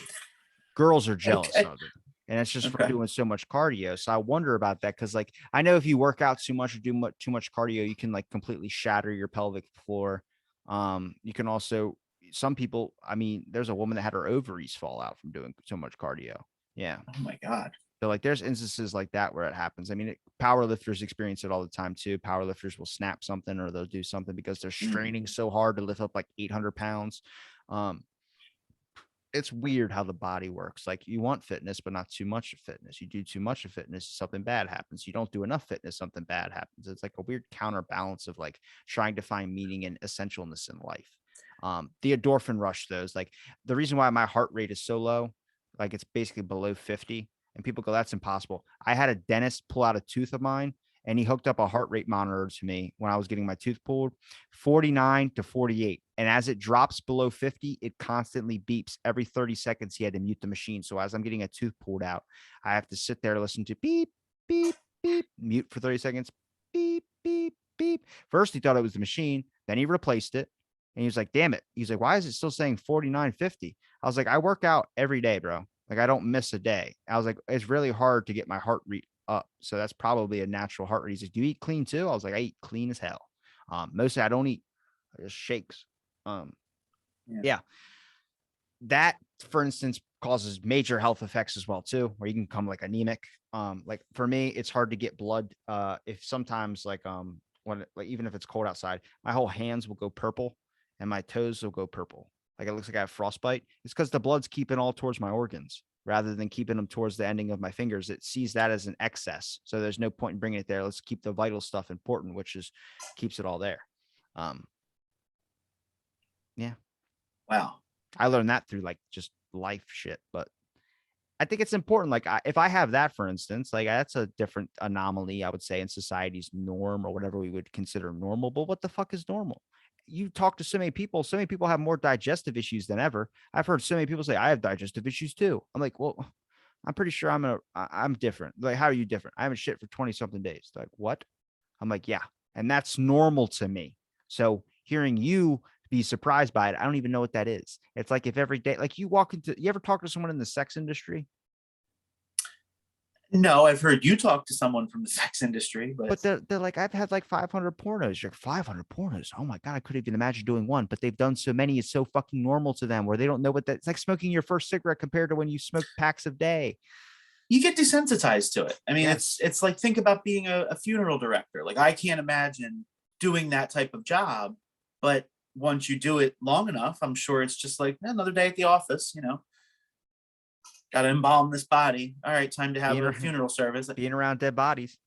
girls are jealous of it. And it's just from doing so much cardio. So I wonder about that because like I know if you work out too much or do too much cardio, you can like completely shatter your pelvic floor. You can also, some people, I mean, there's a woman that had her ovaries fall out from doing so much cardio. Yeah. Oh my God. So like there's instances like that where it happens. I mean, power lifters experience it all the time too. Power lifters will snap something or they'll do something because they're straining so hard to lift up like 800 pounds. It's weird how the body works. Like you want fitness, but not too much of fitness. You do too much of fitness, something bad happens. You don't do enough fitness, something bad happens. It's like a weird counterbalance of like trying to find meaning and essentialness in life. The endorphin rush, though, is like the reason why my heart rate is so low, like it's basically below 50. And people go, that's impossible. I had a dentist pull out a tooth of mine and he hooked up a heart rate monitor to me when I was getting my tooth pulled, 49 to 48. And as it drops below 50, it constantly beeps. Every 30 seconds, he had to mute the machine. So as I'm getting a tooth pulled out, I have to sit there, listen to beep, beep, beep, mute for 30 seconds, beep, beep, beep. First, he thought it was the machine. Then he replaced it. And he was like, damn it. He's like, why is it still saying 49.50? I was like, I work out every day, bro. Like I don't miss a day. I was like, it's really hard to get my heart rate up. So that's probably a natural heart rate. He's like, do you eat clean too? I was like, I eat clean as hell. Mostly I don't eat just shakes. Yeah. That, for instance, causes major health effects as well too, where you can become like anemic. Like for me, it's hard to get blood. If sometimes like when like even if it's cold outside, my whole hands will go purple and my toes will go purple. Like it looks like I have frostbite. It's because the blood's keeping all towards my organs rather than keeping them towards the ending of my fingers. It sees that as an excess. So there's no point in bringing it there. Let's keep the vital stuff important, which is keeps it all there. Yeah. Wow. I learned that through like just life shit, but I think it's important. Like if I have that, for instance, like that's a different anomaly, I would say, in society's norm or whatever we would consider normal. But what the fuck is normal? You talk to so many people have more digestive issues than ever. I've heard so many people say I have digestive issues too. I'm like, well, I'm pretty sure I'm different. Like, how are you different? I haven't shit for 20 something days. Like, what? I'm like, yeah. And that's normal to me. So hearing you be surprised by it, I don't even know what that is. It's like if every day, like you ever talk to someone in the sex industry? No, I've heard you talk to someone from the sex industry, but they're like, I've had like 500 pornos. You're like, 500 pornos. Oh my God, I couldn't even imagine doing one, but they've done so many. It's so fucking normal to them where they don't know what it's like smoking your first cigarette compared to when you smoke packs a day. You get desensitized to it. I mean, it's like, think about being a funeral director. Like I can't imagine doing that type of job, but once you do it long enough, I'm sure it's just like another day at the office, you know? Got to embalm this body. All right, time to have a funeral service. Being around dead bodies.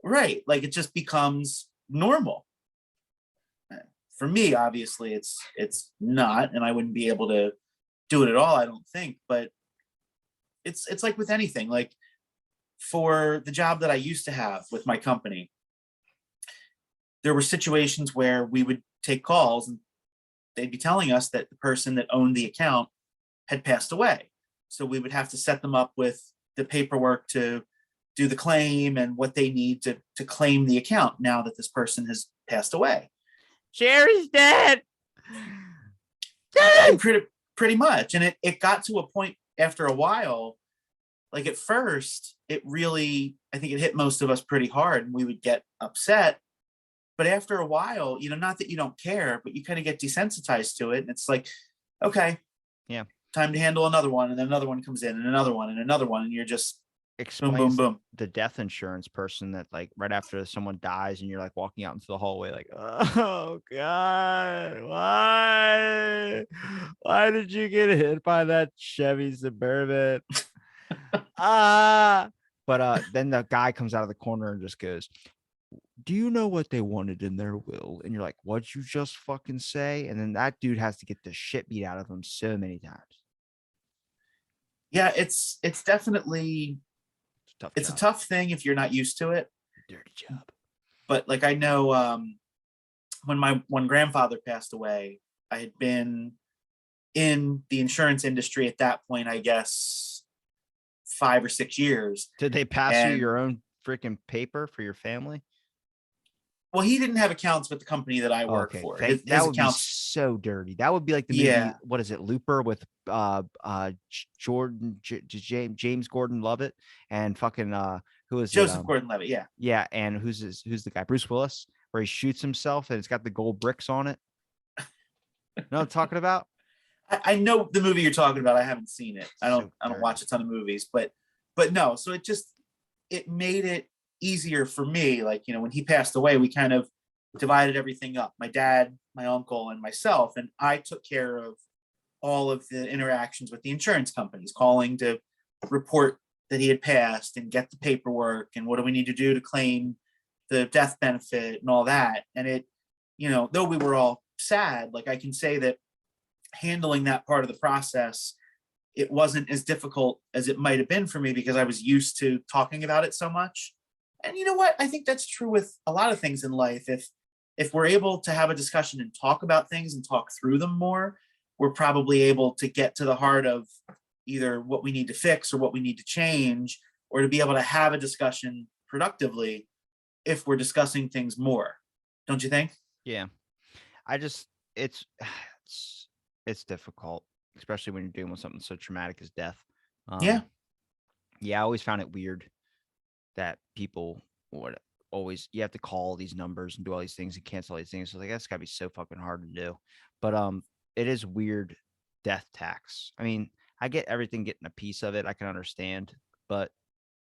Right. Like it just becomes normal. For me, obviously, it's not, and I wouldn't be able to do it at all, I don't think. But it's like with anything. Like for the job that I used to have with my company, there were situations where we would take calls and they'd be telling us that the person that owned the account had passed away. So we would have to set them up with the paperwork to do the claim and what they need to claim the account now that this person has passed away. Sherry's dead. Pretty much. And it got to a point after a while, like at first, it really, I think it hit most of us pretty hard and we would get upset. But after a while, not that you don't care, but you kind of get desensitized to it. And it's like, okay, yeah, time to handle another one. And then another one comes in and another one and another one. And you're just boom, boom, boom. The death insurance person that like right after someone dies and you're like walking out into the hallway like, oh God, why did you get hit by that Chevy Suburban? But then the guy comes out of the corner and just goes, do you know what they wanted in their will? And you're like, what'd you just fucking say? And then that dude has to get the shit beat out of him so many times. Yeah, it's definitely it's a tough thing if you're not used to it. Dirty job. But like I know when grandfather passed away, I had been in the insurance industry at that point, I guess 5 or 6 years. Did they pass you your own freaking paper for your family? Well, he didn't have accounts with the company that I work for. His that would accounts be so dirty. That would be like the movie, what is it, Looper with James Gordon-Levitt and fucking who is Joseph Gordon-Levitt, yeah. Yeah, and who's the guy? Bruce Willis, where he shoots himself and it's got the gold bricks on it. You know what I'm talking about? I know the movie you're talking about. I haven't seen it. I don't watch a ton of movies, but no. So it made it easier for me. Like, when he passed away, we kind of divided everything up. My dad, my uncle, and myself, and I took care of all of the interactions with the insurance companies, calling to report that he had passed and get the paperwork and what do we need to do to claim the death benefit and all that. And it, though we were all sad, like I can say that handling that part of the process, it wasn't as difficult as it might have been for me because I was used to talking about it so much. And you know what? I think that's true with a lot of things in life. If we're able to have a discussion and talk about things and talk through them more, we're probably able to get to the heart of either what we need to fix or what we need to change, or to be able to have a discussion productively if we're discussing things more. Don't you think? Yeah. It's difficult, especially when you're dealing with something so traumatic as death. Yeah, I always found it weird that people would always, you have to call these numbers and do all these things and cancel all these things. So like, that's gotta be so fucking hard to do. But it is weird, death tax. I mean, I get everything getting a piece of it. I can understand, but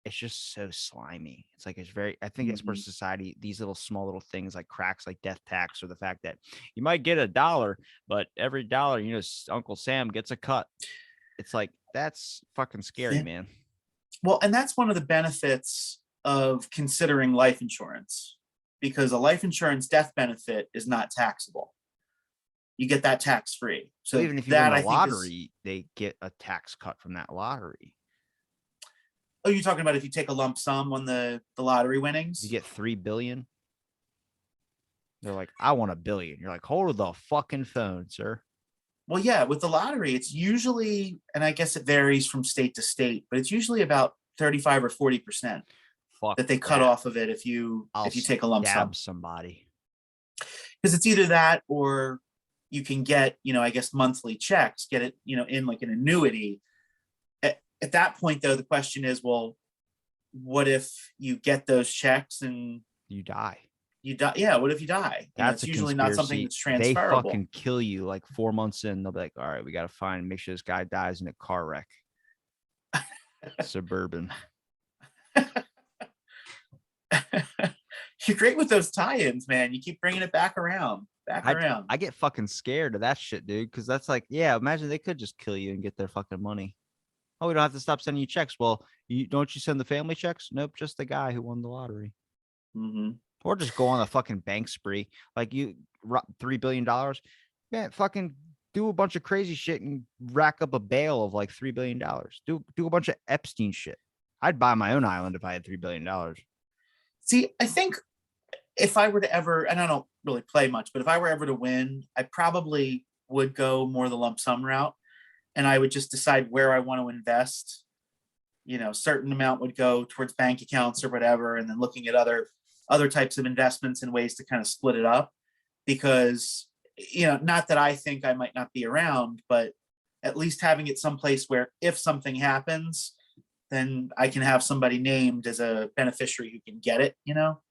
it's just so slimy. It's like, I think it's for society, these small little things like cracks, like death tax, or the fact that you might get $1, but every dollar, Uncle Sam gets a cut. It's like, that's fucking scary, man. Well, and that's one of the benefits of considering life insurance, because a life insurance death benefit is not taxable. You get that tax free. So even if you win the lottery, they get a tax cut from that lottery. Oh, you're talking about if you take a lump sum on the lottery winnings? You get $3 billion. They're like, I want $1 billion. You're like, hold the fucking phone, sir. Well, yeah, with the lottery, it's usually, and I guess it varies from state to state, but it's usually about 35 or 40% that they cut off of it if you take a lump sum. Somebody. Because it's either that or you can get, I guess monthly checks, get it, in like an annuity. At that point, though, the question is, well, what if you get those checks and you die? Yeah, what if you die? That's usually not something that's transferable. They fucking kill you like 4 months in. They'll be like, all right, we got to make sure this guy dies in a car wreck. Suburban. You're great with those tie-ins, man. You keep bringing it back around. I get fucking scared of that shit, dude, because that's like, yeah, imagine they could just kill you and get their fucking money. Oh, we don't have to stop sending you checks. Well, don't you send the family checks? Nope, just the guy who won the lottery. Mm-hmm. Or just go on a fucking bank spree. Like you, $3 billion. Man, fucking do a bunch of crazy shit and rack up a bail of like $3 billion. Do a bunch of Epstein shit. I'd buy my own island if I had $3 billion. See, I think if I were to ever, and I don't really play much, but if I were ever to win, I probably would go more the lump sum route. And I would just decide where I want to invest. You know, certain amount would go towards bank accounts or whatever, and then looking at other types of investments and ways to kind of split it up. Because, you know, not that I think I might not be around, but at least having it someplace where if something happens, then I can have somebody named as a beneficiary who can get it, you know?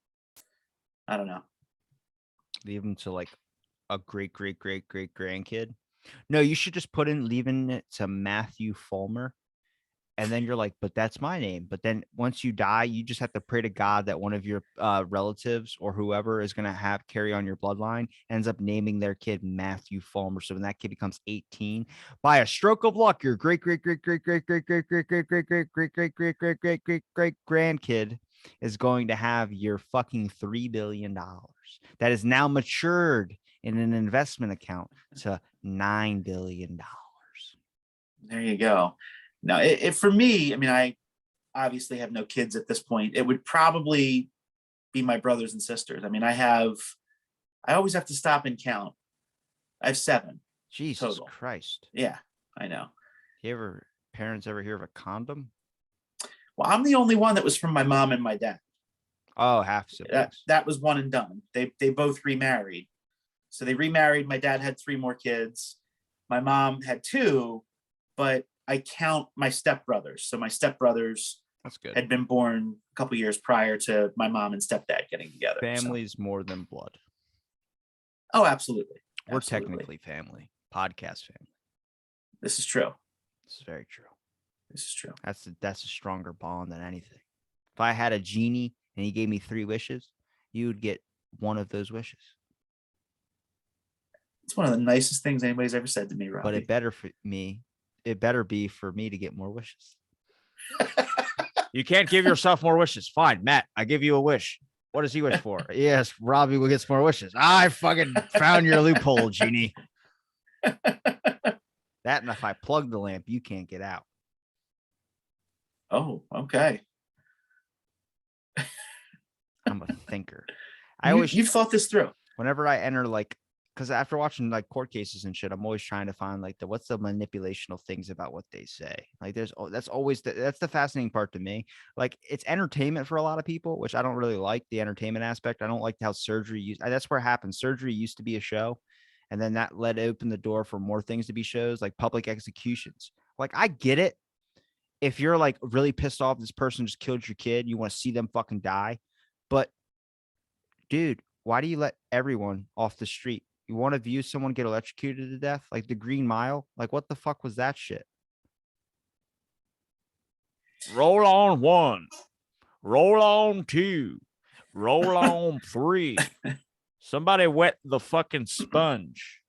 I don't know. Leave them to like a great grandkid. No, you should just put in leaving it to Matthew Fulmer. And then you're like, but that's my name. But then once you die, you just have to pray to God that one of your relatives or whoever is going to have carry on your bloodline ends up naming their kid Matthew Fulmer. So when that kid becomes 18, by a stroke of luck, your great grandkid is going to have your fucking $3 billion that is now matured in an investment account to $9 billion. There you go. Now, for me, I mean, I obviously have no kids at this point. It would probably be my brothers and sisters. I mean, I always have to stop and count. I have 7. Jesus total. Christ. Yeah, I know. Parents ever hear of a condom? Well, I'm the only one that was from my mom and my dad. Oh, half siblings. That was one and done. They both remarried. So they remarried. My dad had 3 more kids. My mom had 2, but I count my stepbrothers. So my stepbrothers had been born a couple years prior to my mom and stepdad getting together. Family's more than blood. Oh, absolutely. We're technically family. Podcast family. This is true. This is very true. This is true. That's a stronger bond than anything. If I had a genie and he gave me 3 wishes, you would get one of those wishes. It's one of the nicest things anybody's ever said to me, Robbie. But it better be for me to get more wishes. You can't give yourself more wishes. Fine, Matt, I give you a wish. What does he wish for? Yes, Robbie will get some more wishes. I fucking found your loophole, genie. That, and if I plug the lamp, you can't get out. Oh, okay. I'm a thinker. You've thought this through. Whenever I enter, like, because after watching like court cases and shit, I'm always trying to find like what's the manipulational things about what they say. Like that's the fascinating part to me. Like it's entertainment for a lot of people, which I don't really like the entertainment aspect. I don't like how that's where it happens. Surgery used to be a show, and then that open the door for more things to be shows, like public executions. Like I get it. If you're like really pissed off this person just killed your kid, you want to see them fucking die. But dude, why do you let everyone off the street? You want to view someone get electrocuted to death? Like the Green Mile? Like what the fuck was that shit? Roll on 1. Roll on 2. Roll on 3. Somebody wet the fucking sponge.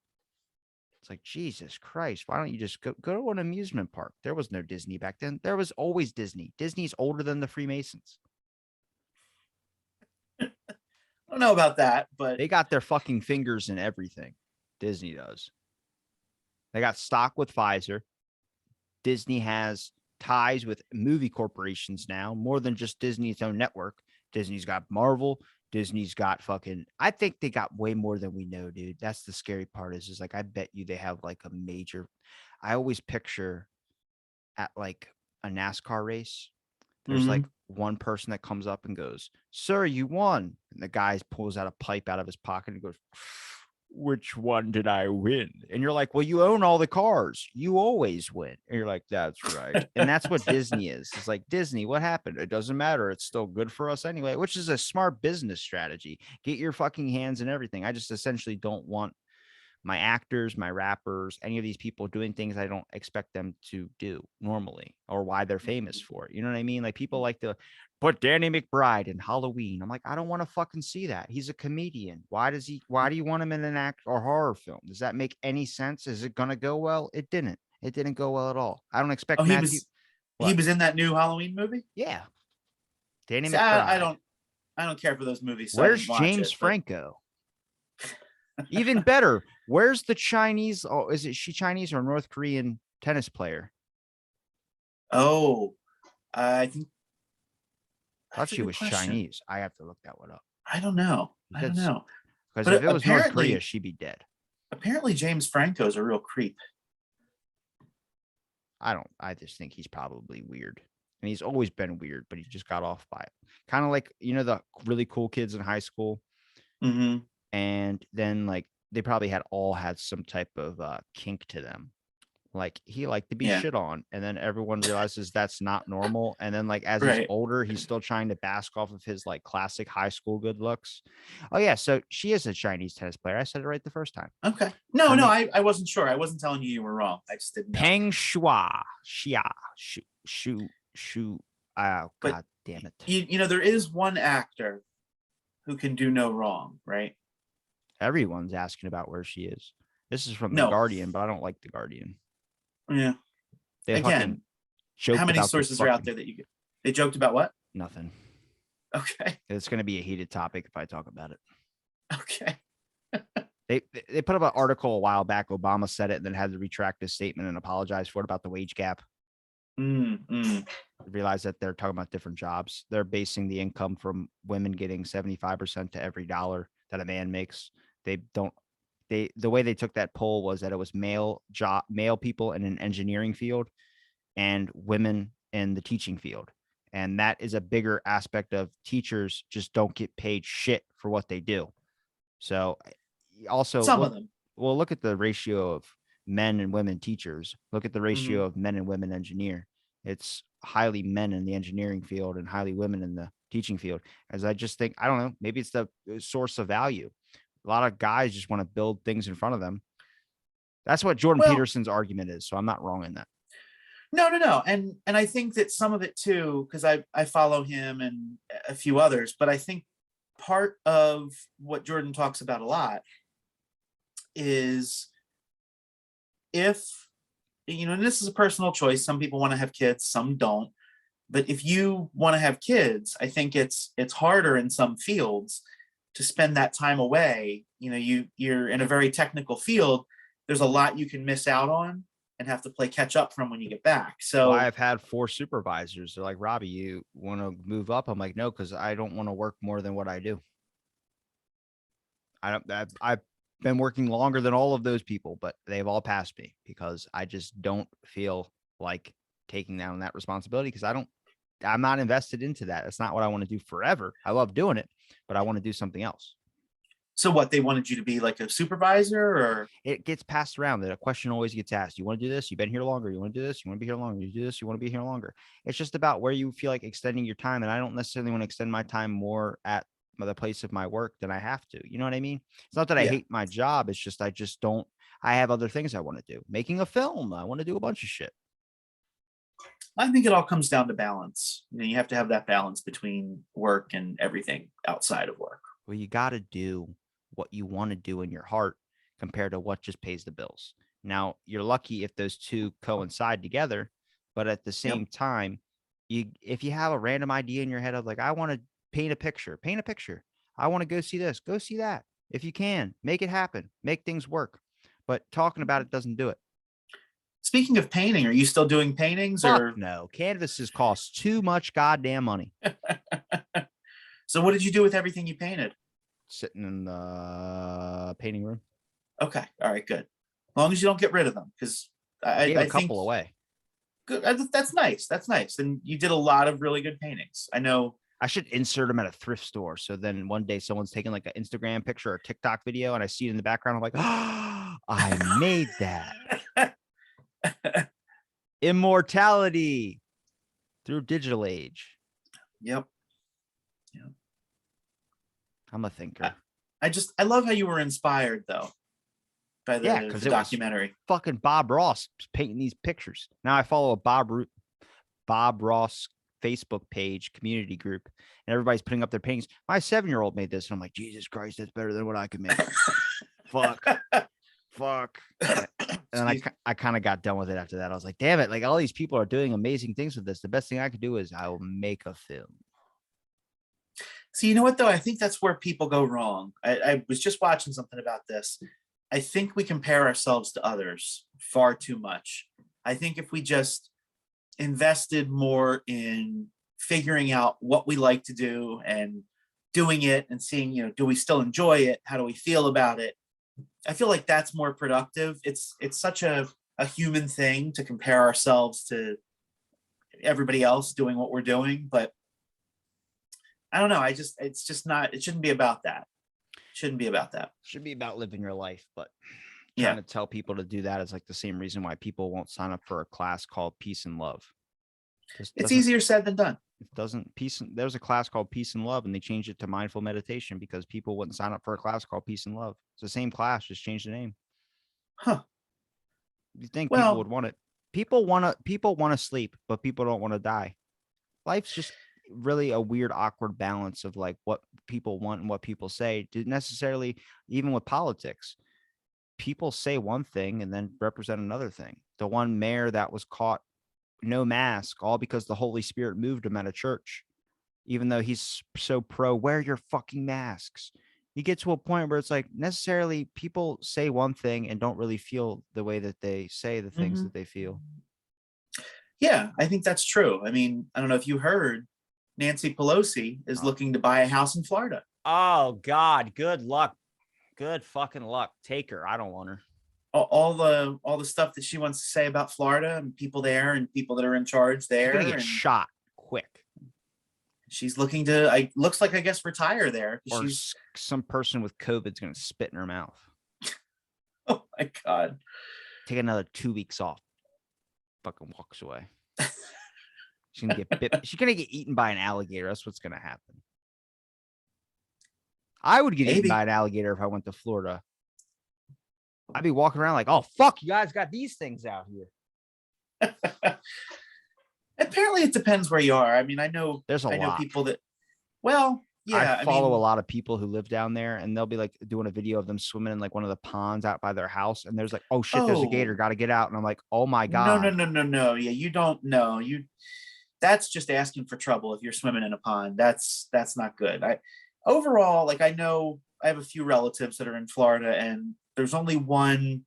It's like, Jesus Christ, why don't you just go to an amusement park? There was no Disney back then. There was always Disney. Disney's older than the Freemasons. I don't know about that, but they got their fucking fingers in everything. Disney does. They got stock with Pfizer. Disney has ties with movie corporations now, more than just Disney's own network. Disney's got Marvel. Disney's got fucking, I think they got way more than we know, dude. That's the scary part is like, I bet you they have like a major, I always picture at like a NASCAR race. There's like one person that comes up and goes, "Sir, you won." And the guy pulls out a pipe out of his pocket and goes, "Which one did I win?" And you're like, "Well, you own all the cars. You always win." And you're like, "That's right." And that's what Disney is. It's like, Disney, what happened? It doesn't matter. It's still good for us anyway, which is a smart business strategy. Get your fucking hands in everything. I just essentially don't want my actors, my rappers, any of these people doing things I don't expect them to do normally or why they're famous for it. You know what I mean? Like people like to put Danny McBride in Halloween. I'm like, I don't want to fucking see that. He's a comedian. Why do you want him in an act or horror film? Does that make any sense? Is it going to go well? It didn't go well at all. I don't expect He was in that new Halloween movie. Yeah. Danny See, McBride. I don't care for those movies. So where's James Franco? Even better. Where's the Chinese? Oh, is it she Chinese or North Korean tennis player? Oh, I think. I thought she was Chinese. I have to look that one up. I don't know. Because if it was North Korea, she'd be dead. Apparently, James Franco's a real creep. I just think he's probably weird. And he's always been weird, but he just got off by it. Kind of like, the really cool kids in high school. Mm-hmm. And then like they probably had some type of kink to them. Like he liked to be shit on, and then everyone realizes that's not normal. And then like as he's older, he's still trying to bask off of his like classic high school good looks. Oh yeah, so she is a Chinese tennis player. I said it right the first time. Okay. I wasn't sure. I wasn't telling you were wrong. I just didn't know. Peng Shuai. Shu. Oh, God damn it. There is one actor who can do no wrong, right? Everyone's asking about where she is. This is from The Guardian, but I don't like The Guardian. Yeah. Again, how many sources are out there that you get? They joked about what? Nothing. Okay. It's going to be a heated topic if I talk about it. Okay. They put up an article a while back. Obama said it and then had to retract his statement and apologize for it about the wage gap. Realize that they're talking about different jobs. They're basing the income from women getting 75% to every dollar that a man makes. The way they took that poll was that it was male people in an engineering field and women in the teaching field. And that is a bigger aspect of teachers just don't get paid shit for what they do. So also some of them. Well, look at the ratio of men and women teachers. Look at the ratio of men and women engineer. It's highly men in the engineering field and highly women in the teaching field. As I just think, I don't know, maybe it's the source of value. A lot of guys just want to build things in front of them. That's what Jordan Peterson's argument is. So I'm not wrong in that. No. And I think that some of it too, because I follow him and a few others, but I think part of what Jordan talks about a lot is if, and this is a personal choice. Some people want to have kids, some don't. But if you want to have kids, I think it's harder in some fields to spend that time away. You're in a very technical field. There's a lot you can miss out on and have to play catch up from when you get back. So I've had 4 supervisors. They're like, Robbie, you want to move up? I'm like, no, because I don't want to work more than what I do. I've been working longer than all of those people, but they've all passed me because I just don't feel like taking down that responsibility because I'm not invested into that. It's not what I want to do forever. I love doing it, but I want to do something else. So what, they wanted you to be like a supervisor, or? It gets passed around that a question always gets asked. You want to do this? You've been here longer. You want to do this? You want to be here longer. You do this? You want to be here longer. It's just about where you feel like extending your time. And I don't necessarily want to extend my time more at the place of my work than I have to. You know what I mean? It's not that I hate my job. It's just, I have other things I want to do. Making a film. I want to do a bunch of shit. I think it all comes down to balance. You have to have that balance between work and everything outside of work. Well, you got to do what you want to do in your heart compared to what just pays the bills. Now, you're lucky if those two coincide together, but at the same time, if you have a random idea in your head of like, I want to paint a picture. I want to go see this, go see that. If you can, make it happen, make things work. But talking about it doesn't do it. Speaking of painting, are you still doing paintings? Fuck no, canvases cost too much goddamn money. So what did you do with everything you painted? Sitting in the painting room. Okay. All right, good. As long as you don't get rid of them, because I gave a couple away. Good. That's nice. That's nice. And you did a lot of really good paintings. I know. I should insert them at a thrift store. So then one day someone's taking like an Instagram picture or TikTok video and I see it in the background. I'm like, oh, I made that. Immortality through digital age. Yep. I'm a thinker. I love how you were inspired though by the documentary. Fucking Bob Ross painting these pictures. Now I follow a Bob Ross Facebook page community group and everybody's putting up their paintings. My 7-year-old made this and I'm like, Jesus Christ, that's better than what I could make. Fuck. And then I kind of got done with it after that. I was like, damn it. Like all these people are doing amazing things with this. The best thing I could do is I will make a film. See, you know what, though? I think that's where people go wrong. I was just watching something about this. I think we compare ourselves to others far too much. I think if we just invested more in figuring out what we like to do and doing it and seeing, do we still enjoy it? How do we feel about it? I feel like that's more productive. It's such a human thing to compare ourselves to everybody else doing what we're doing, but I don't know. It's just not, it shouldn't be about that. Shouldn't be about that. Should be about living your life, but trying to tell people to do that is like the same reason why people won't sign up for a class called Peace and Love. It's easier said than done. It doesn't there's a class called Peace and Love and they changed it to mindful meditation because people wouldn't sign up for a class called Peace and Love. It's the same class, just change the name. Huh. You think people would want it? People want to sleep, but people don't want to die. Life's just really a weird, awkward balance of like what people want and what people say. Didn't necessarily, even with politics, people say one thing and then represent another thing. The one mayor that was caught no mask, all because the Holy Spirit moved him at a church, even though he's so pro wear your fucking masks. You get to a point where it's like necessarily people say one thing and don't really feel the way that they say the things that they feel. Yeah, I think that's true. I mean, I don't know if you heard, Nancy Pelosi is looking to buy a house in Florida. Oh God, good luck. Good fucking luck. Take her. I don't want her. All the stuff that she wants to say about Florida and people there and people that are in charge there. She's gonna get shot quick. She's looking to, looks like, I guess, retire there. Or some person with COVID's gonna spit in her mouth. Oh my God. Take another 2 weeks off. Fucking walks away. She's gonna get bit. She's gonna get eaten by an alligator. That's what's gonna happen. I would get eaten by an alligator if I went to Florida. I'd be walking around like, oh, fuck, you guys got these things out here. Apparently it depends where you are. I mean, I know there's a lot. People that, well, yeah. I follow a lot of people who live down there and they'll be like doing a video of them swimming in like one of the ponds out by their house. And there's like, oh shit, there's a gator, got to get out. And I'm like, oh my God. No. Yeah, you don't know. That's just asking for trouble if you're swimming in a pond. That's not good. Overall, like I know I have a few relatives that are in Florida and there's only one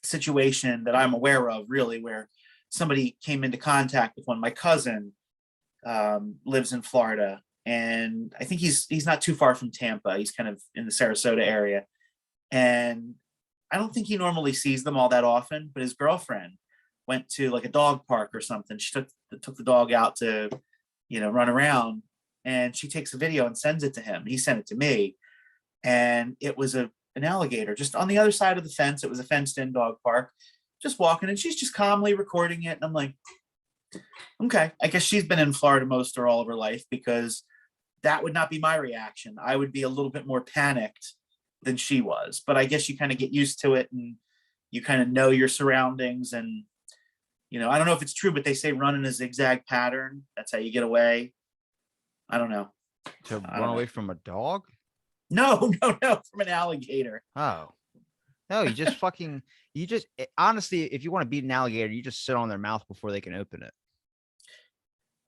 situation that I'm aware of really where somebody came into contact with one. My cousin lives in Florida and I think he's not too far from Tampa. He's kind of in the Sarasota area. And I don't think he normally sees them all that often, but his girlfriend went to like a dog park or something. She took the dog out to, run around and she takes a video and sends it to him. He sent it to me and it was an alligator just on the other side of the fence. It was a fenced in dog park, just walking and she's just calmly recording it. And I'm like, okay, I guess she's been in Florida most or all of her life because that would not be my reaction. I would be a little bit more panicked than she was, but I guess you kind of get used to it and you kind of know your surroundings. And, I don't know if it's true, but they say run in a zigzag pattern. That's how you get away. I don't know. To run away from a dog? No, from an alligator. Oh, no, honestly, if you want to beat an alligator, you just sit on their mouth before they can open it.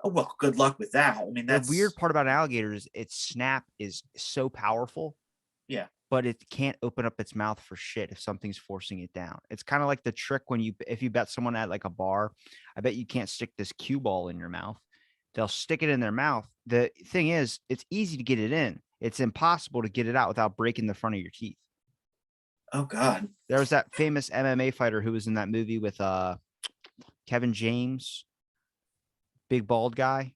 Oh, well, good luck with that. I mean, that's the weird part about an alligator is its snap is so powerful. Yeah. But it can't open up its mouth for shit if something's forcing it down. It's kind of like the trick if you bet someone at like a bar, I bet you can't stick this cue ball in your mouth. They'll stick it in their mouth. The thing is, it's easy to get it in. It's impossible to get it out without breaking the front of your teeth. Oh God. There was that famous MMA fighter who was in that movie with Kevin James, big bald guy,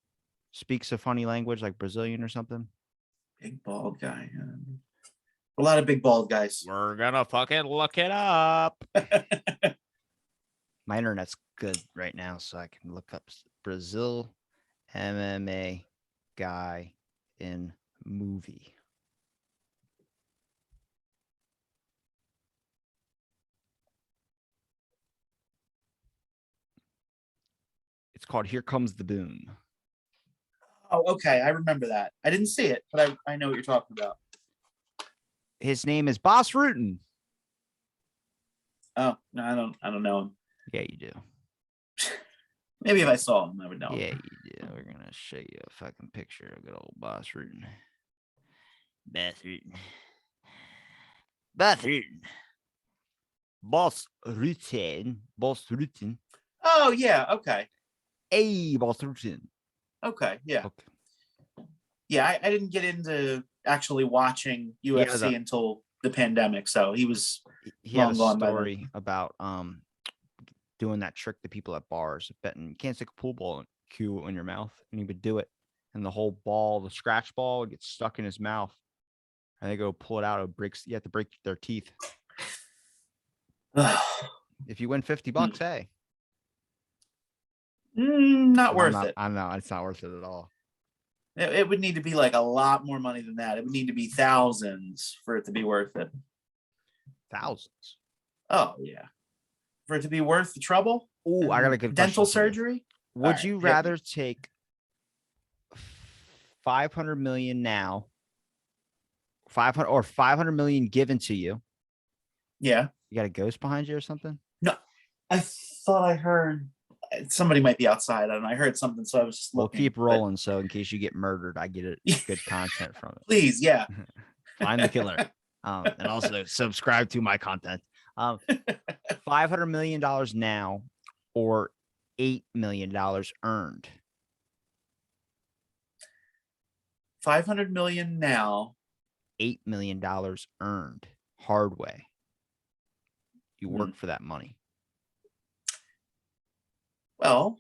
speaks a funny language like Brazilian or something. Big bald guy. A lot of big bald guys. We're gonna fucking look it up. My internet's good right now, so I can look up Brazil MMA guy in movie. It's called Here Comes the Boom. Oh, okay. I remember that. I didn't see it, but I know what you're talking about. His name is Boss Rutan. Oh no, I don't know him. Yeah, you do. Maybe if I saw him, I would know. Yeah, you do. We're gonna show you a fucking picture of good old Boss Rutan. Boss Rutan. Boss Rutan. Boss Rutan. Boss Rutan. Oh yeah, okay. Hey, Boss Rutan. Okay, yeah. Okay. Yeah, I didn't get into actually watching UFC until the pandemic, so he had a story about doing that trick to people at bars, betting you can't stick a pool ball cue in your mouth, and he would do it, and the whole ball, the scratch ball, would get stuck in his mouth, and they go pull it out. It breaks. You have to break their teeth. If you win $50, hey, not worth it. I know it's not worth it at all. It would need to be like a lot more money than that. It would need to be thousands for it to be worth it. Thousands. Oh yeah, for it to be worth the trouble. Oh, I got a good dental surgery. Would you rather take 500 million now, 500 or 500 million given to you? Yeah. You got a ghost behind you or something? No, I thought I heard somebody might be outside. I don't know. I heard something, so I was just looking. We'll keep rolling, so in case you get murdered, I get good content from it. Please, yeah. Find the killer. And also subscribe to my content. $500 million now or $8 million earned. 500 million now. $8 million earned hard way. You work for that money. Well,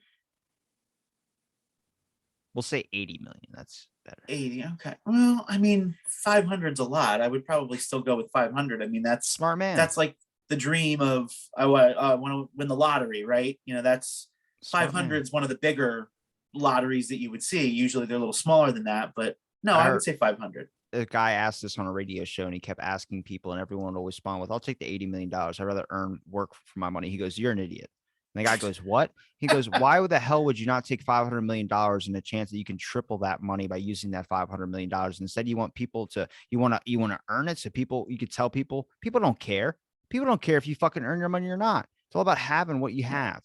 we'll say 80 million. That's better. 80. Okay. Well, I mean, 500's a lot. I would probably still go with 500. I mean, that's smart, man. That's like the dream of I want to win the lottery, right? You know, that's 500 is one of the bigger lotteries that you would see. Usually they're a little smaller than that, but no, I would say 500. A guy asked this on a radio show, and he kept asking people, and everyone would always respond with, "I'll take the $80 million. I'd rather work for my money." He goes, "You're an idiot." And the guy goes, "What?" He goes, "Why the hell would you not take $500 million and a chance that you can triple that money by using that $500 million? Instead, you want people to, you want to earn it. So you could tell people don't care. People don't care if you fucking earn your money or not. It's all about having what you have."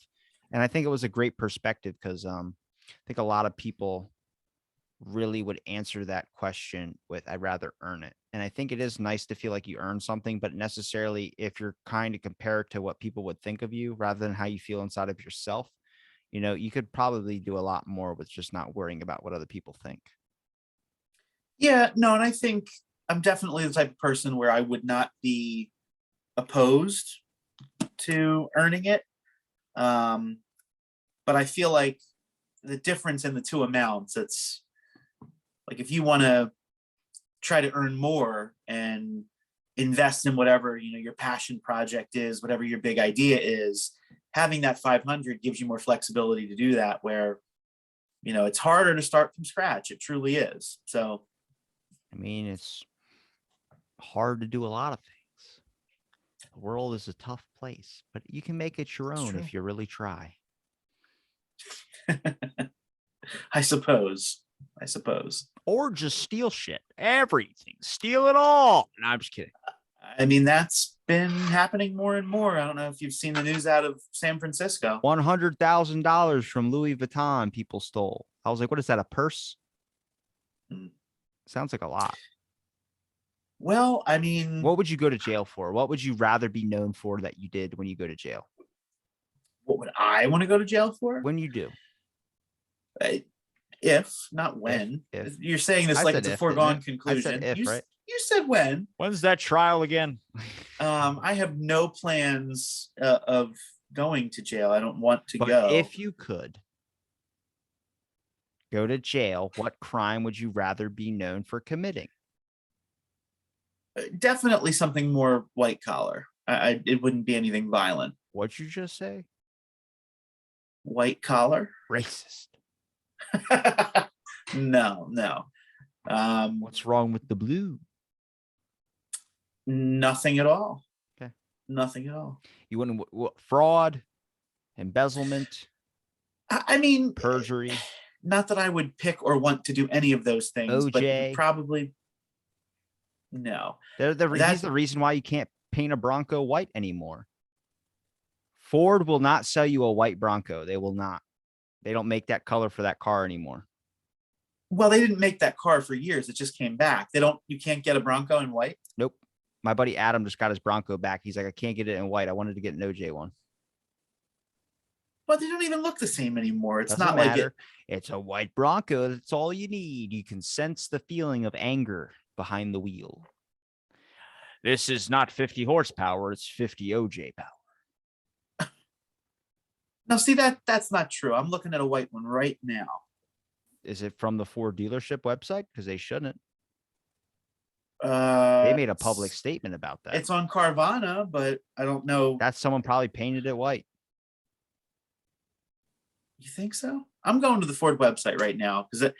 And I think it was a great perspective because I think a lot of people really would answer that question with, "I'd rather earn it." And I think it is nice to feel like you earn something, but necessarily if you're kind of compare it to what people would think of you rather than how you feel inside of yourself, you know, you could probably do a lot more with just not worrying about what other people think. Yeah, no, and I think I'm definitely the type of person where I would not be opposed to earning it. But I feel like the difference in the two amounts, it's like if you want to try to earn more and invest in whatever, you know, your passion project is, whatever your big idea is, having that 500 gives you more flexibility to do that, where, you know, it's harder to start from scratch. It truly is. So, I mean, it's hard to do a lot of things. The world is a tough place, but you can make it your own if you really try. I suppose. Or just steal shit. Everything. Steal it all. No, I'm just kidding. I mean, that's been happening more and more. I don't know if you've seen the news out of San Francisco. $100,000 from Louis Vuitton people stole. I was like, what is that, a purse? Sounds like a lot. Well, I mean, what would you go to jail for? What would you rather be known for that you did when you go to jail? What would I want to go to jail for? When you do. If, not when. If. You're saying this like it's a foregone conclusion. I said right? You said when. When's that trial again? I have no plans of going to jail. I don't want to go. If you could go to jail, what crime would you rather be known for committing? Definitely something more white collar. It wouldn't be anything violent. What'd you just say? White collar? Racist. No. What's wrong with the blue? Nothing at all. Okay. Nothing at all. You wouldn't fraud, embezzlement? I mean, perjury. Not that I would pick or want to do any of those things, OJ. But probably no. He's the reason why you can't paint a Bronco white anymore. Ford will not sell you a white Bronco. They will not. They don't make that color for that car anymore. Well, they didn't make that car for years. It just came back. You can't get a Bronco in white? Nope. My buddy Adam just got his Bronco back. He's like, I can't get it in white. I wanted to get an OJ one. But they don't even look the same anymore. It's Doesn't not matter. like It's a white Bronco. That's all you need. You can sense the feeling of anger behind the wheel. This is not 50 horsepower. It's 50 OJ power. No, see, that's not true. I'm looking at a white one right now. Is it from the Ford dealership website? Because they shouldn't. They made a public statement about that. It's on Carvana, but I don't know. That's someone probably painted it white. You think so? I'm going to the Ford website right now because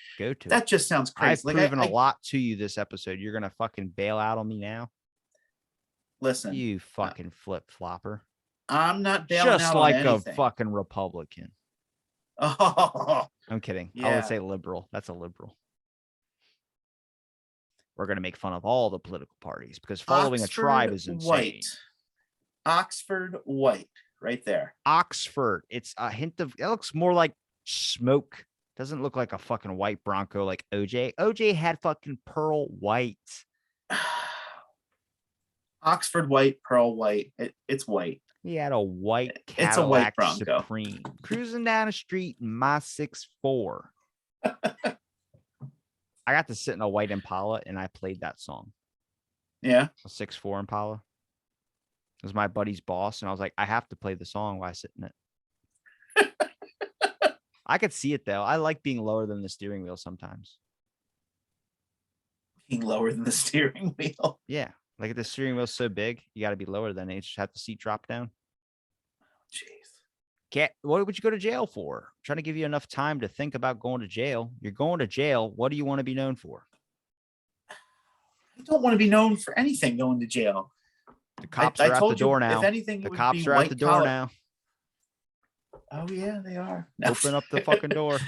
that just sounds crazy. I've proven a lot to you this episode. You're gonna fucking bail out on me now. Listen, you fucking flip flopper. I'm not bailing out on anything. Just like a fucking Republican. Oh, I'm kidding. Yeah. I would say liberal. That's a liberal. We're going to make fun of all the political parties because following a tribe is insane. White. Oxford white, right there. Oxford. It's a hint of, it looks more like smoke. Doesn't look like a fucking white Bronco like OJ. OJ had fucking pearl white. Oxford white, pearl white. It's white. He had a white Cadillac it's a white Bronco. Supreme cruising down the street in my 6'4". I got to sit in a white Impala and I played that song. Yeah. A 6'4" Impala. It was my buddy's boss. And I was like, I have to play the song while I sit in it. I could see it though. I like being lower than the steering wheel sometimes. Being lower than the steering wheel. Yeah. Like if the steering wheel's so big, you got to be lower than it. You just have the seat drop down. Jeez. What would you go to jail for? I'm trying to give you enough time to think about going to jail. You're going to jail. What do you want to be known for? I don't want to be known for anything going to jail. The cops are at the door now. If anything, the cops are at the door now. Oh, yeah, they are. Open up the fucking door.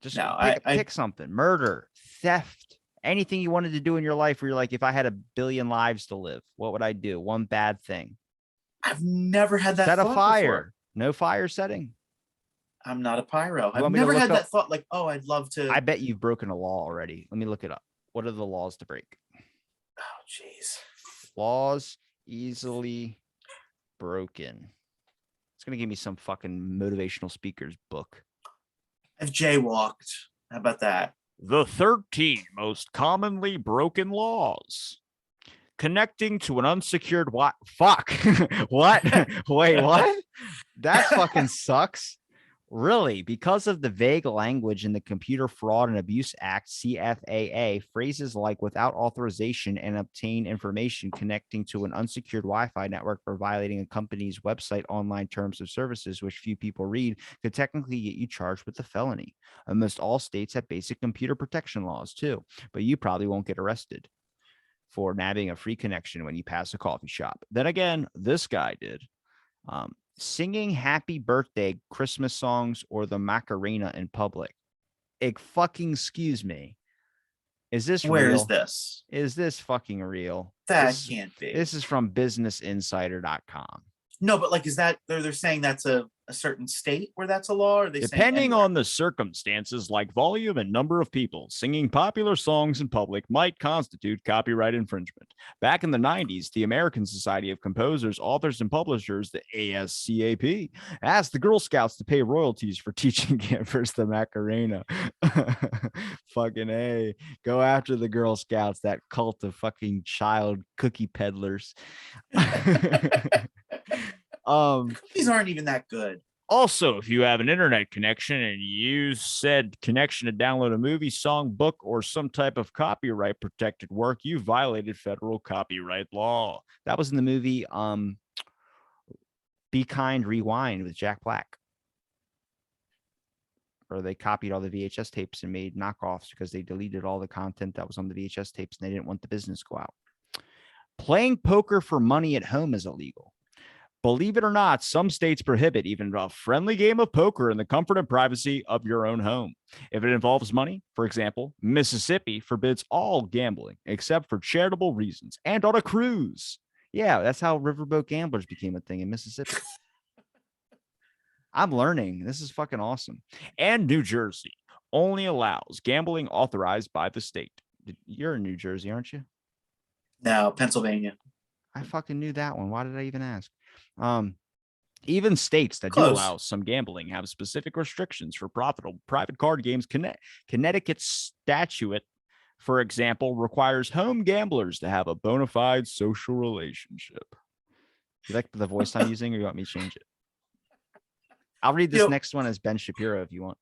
Just pick something. Murder, theft, anything you wanted to do in your life where you're like, if I had 1 billion lives to live, what would I do? One bad thing. I've never had that thought. Set a fire. Before. No fire setting. I'm not a pyro. I've never had that thought like, oh, I'd love to. I bet you've broken a law already. Let me look it up. What are the laws to break? Oh, jeez. Laws easily broken. It's going to give me some fucking motivational speaker's book. I've jaywalked. How about that? The 13 most commonly broken laws. Connecting to an unsecured fuck. What? Wait, what? That fucking sucks. Really, because of the vague language in the Computer Fraud and Abuse Act, CFAA, phrases like without authorization and obtain information connecting to an unsecured Wi-Fi network or violating a company's website online terms of services, which few people read, could technically get you charged with a felony. Almost all states have basic computer protection laws too, but you probably won't get arrested for nabbing a free connection when you pass a coffee shop. Then again, this guy did. Singing happy birthday Christmas songs or the Macarena in public. Fucking excuse me. Is this Where real? is this? Is this fucking real? That can't be. This is from businessinsider.com. No, but like, is that they're saying that's a certain state where that's a law? Or are they depending on the circumstances, like volume and number of people, singing popular songs in public might constitute copyright infringement. Back in the 90s, the American Society of Composers, Authors, and Publishers, the ASCAP, asked the Girl Scouts to pay royalties for teaching campers the Macarena. Fucking A. Go after the Girl Scouts, that cult of fucking child cookie peddlers. These aren't even that good. Also, if you have an internet connection and you use said connection to download a movie, song, book, or some type of copyright protected work, you violated federal copyright law. That was in the movie Be Kind, Rewind with Jack Black. Or they copied all the VHS tapes and made knockoffs because they deleted all the content that was on the VHS tapes and they didn't want the business to go out. Playing poker for money at home is illegal. Believe it or not, some states prohibit even a friendly game of poker in the comfort and privacy of your own home. If it involves money, for example, Mississippi forbids all gambling except for charitable reasons and on a cruise. Yeah, that's how riverboat gamblers became a thing in Mississippi. I'm learning. This is fucking awesome. And New Jersey only allows gambling authorized by the state. You're in New Jersey, aren't you? No, Pennsylvania. I fucking knew that one. Why did I even ask? Even states that do Close. allow some gambling have specific restrictions for profitable private card games. Connecticut's statute, for example, requires home gamblers to have a bona fide social relationship. You like the voice I'm using, or you want me to change it? I'll read this next one as Ben Shapiro if you want.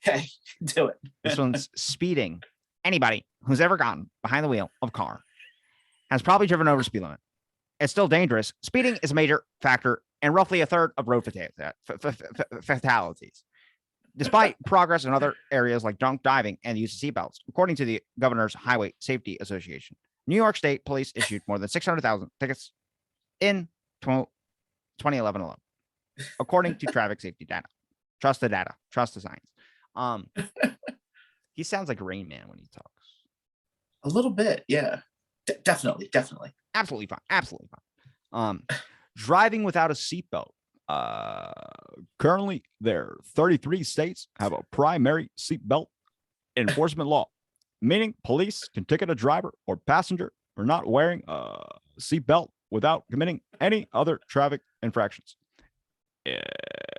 Okay, do it. This one's speeding. Anybody who's ever gotten behind the wheel of a car has probably driven over the speed limit. It's still dangerous. Speeding is a major factor in roughly a third of road fatalities. Despite progress in other areas like drunk driving and the use of seatbelts, according to the Governor's Highway Safety Association, New York State Police issued more than 600,000 tickets in 2011 alone, according to traffic safety data. Trust the data. Trust the science. He sounds like Rain Man when he talks. A little bit, yeah. Definitely. Absolutely fine. Driving without a seatbelt. Currently, there 33 states have a primary seatbelt enforcement law, meaning police can ticket a driver or passenger for not wearing a seatbelt without committing any other traffic infractions.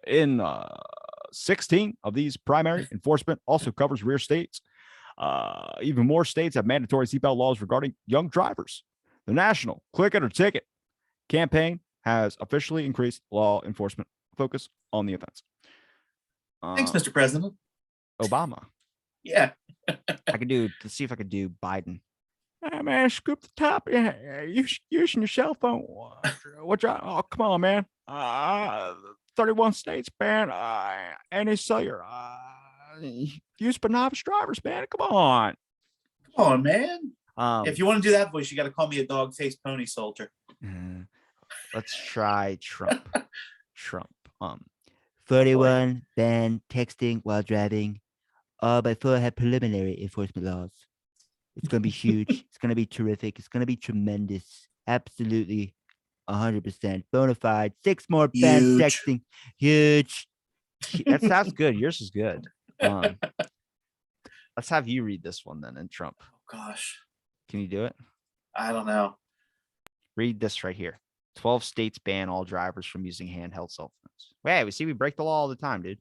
In 16 of these, primary enforcement also covers rear states. Even more states have mandatory seatbelt laws regarding young drivers. The National Click It or Ticket campaign has officially increased law enforcement focus on the offense. Thanks, Mr. President. Obama. Yeah. Let's see if I could do Biden. Hey, man, scoop the top. Yeah, you using your cell phone. Oh, come on, man. 31 states ban any cellular use by novice drivers, man. Come on. Come on, man. If you want to do that voice, you got to call me a dog-faced pony soldier. Let's try Trump. 31 ban texting while driving. Before I have preliminary enforcement laws. It's going to be huge. It's going to be terrific. It's going to be tremendous. Absolutely 100% bona fide. 6 more ban texting. Huge. That's good. Yours is good. Let's have you read this one then, and Trump. Oh, gosh. Can you do it? I don't know. Read this right here. 12 states ban all drivers from using handheld cell phones. Wait, we break the law all the time, dude.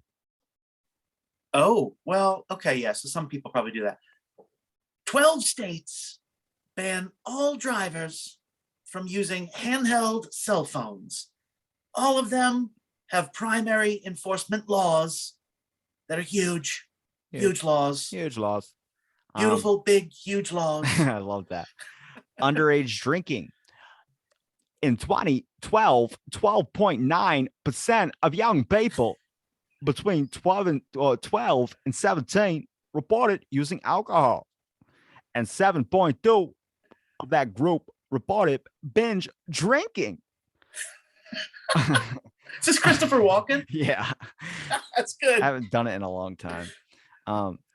Oh, well, okay, yeah. So some people probably do that. 12 states ban all drivers from using handheld cell phones. All of them have primary enforcement laws that are huge. Huge laws. Huge laws. Beautiful, big, huge laws. I love that. Underage drinking. In 2012, 12.9% of young people between 12 and 17 reported using alcohol. And 7.2 of that group reported binge drinking. Is this Christopher Walken? Yeah. That's good. I haven't done it in a long time.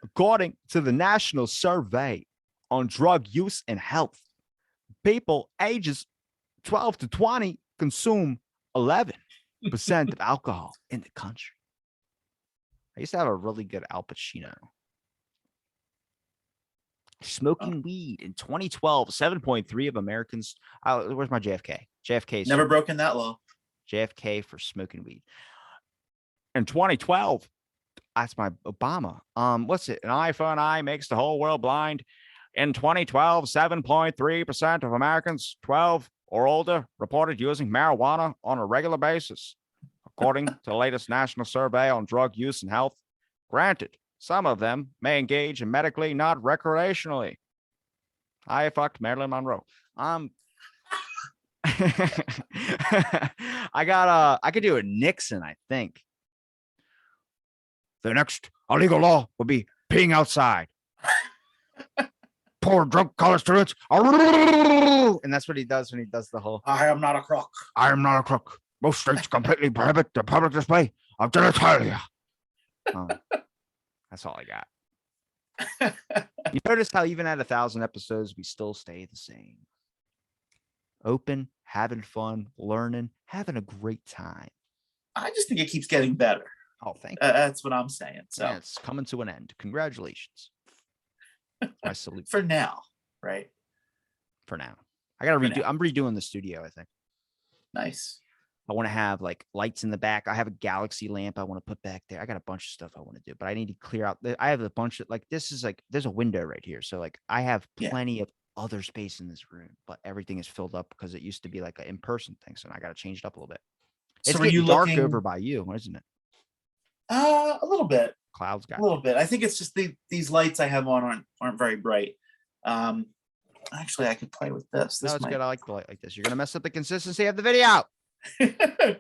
According to the National Survey on Drug Use and Health, people ages 12 to 20 consume 11% of alcohol in the country. I used to have a really good Al Pacino. Smoking weed in 2012, 7.3 of Americans. Where's my JFK? JFK. Never broken that law. JFK for smoking weed. In 2012, that's my Obama. What's it? An eye for an eye makes the whole world blind. In 2012, 7.3% of Americans 12 or older reported using marijuana on a regular basis, according to the latest national survey on drug use and health. Granted, some of them may engage in medically, not recreationally. I fucked Marilyn Monroe. I could do a Nixon, I think. The next illegal law would be peeing outside. Poor drunk college students. And that's what he does when he does the whole I am not a crook. I am not a crook. Most states completely prohibit the public display of genitalia. That's all I got. You notice how even at 1,000 episodes, we still stay the same. open, having fun, learning, having a great time. I just think it keeps getting better. Oh, thank you. That's what I'm saying. So yeah, it's coming to an end. Congratulations. I salute for now, right? For now. I gotta redo. I'm redoing the studio, I think. Nice. I want to have like lights in the back. I have a galaxy lamp I want to put back there. I got a bunch of stuff I want to do, but I need to clear out. I have a bunch of like, this is like, there's a window right here. So like I have plenty of other space in this room, but everything is filled up because it used to be like an in-person thing. So I got to change it up a little bit. It's so getting dark over by you, isn't it? A little bit. Clouds got a little bit. I think it's just these lights I have on aren't very bright. Actually, I could play with this. No, it's good. I like the light like this. You're gonna mess up the consistency of the video. So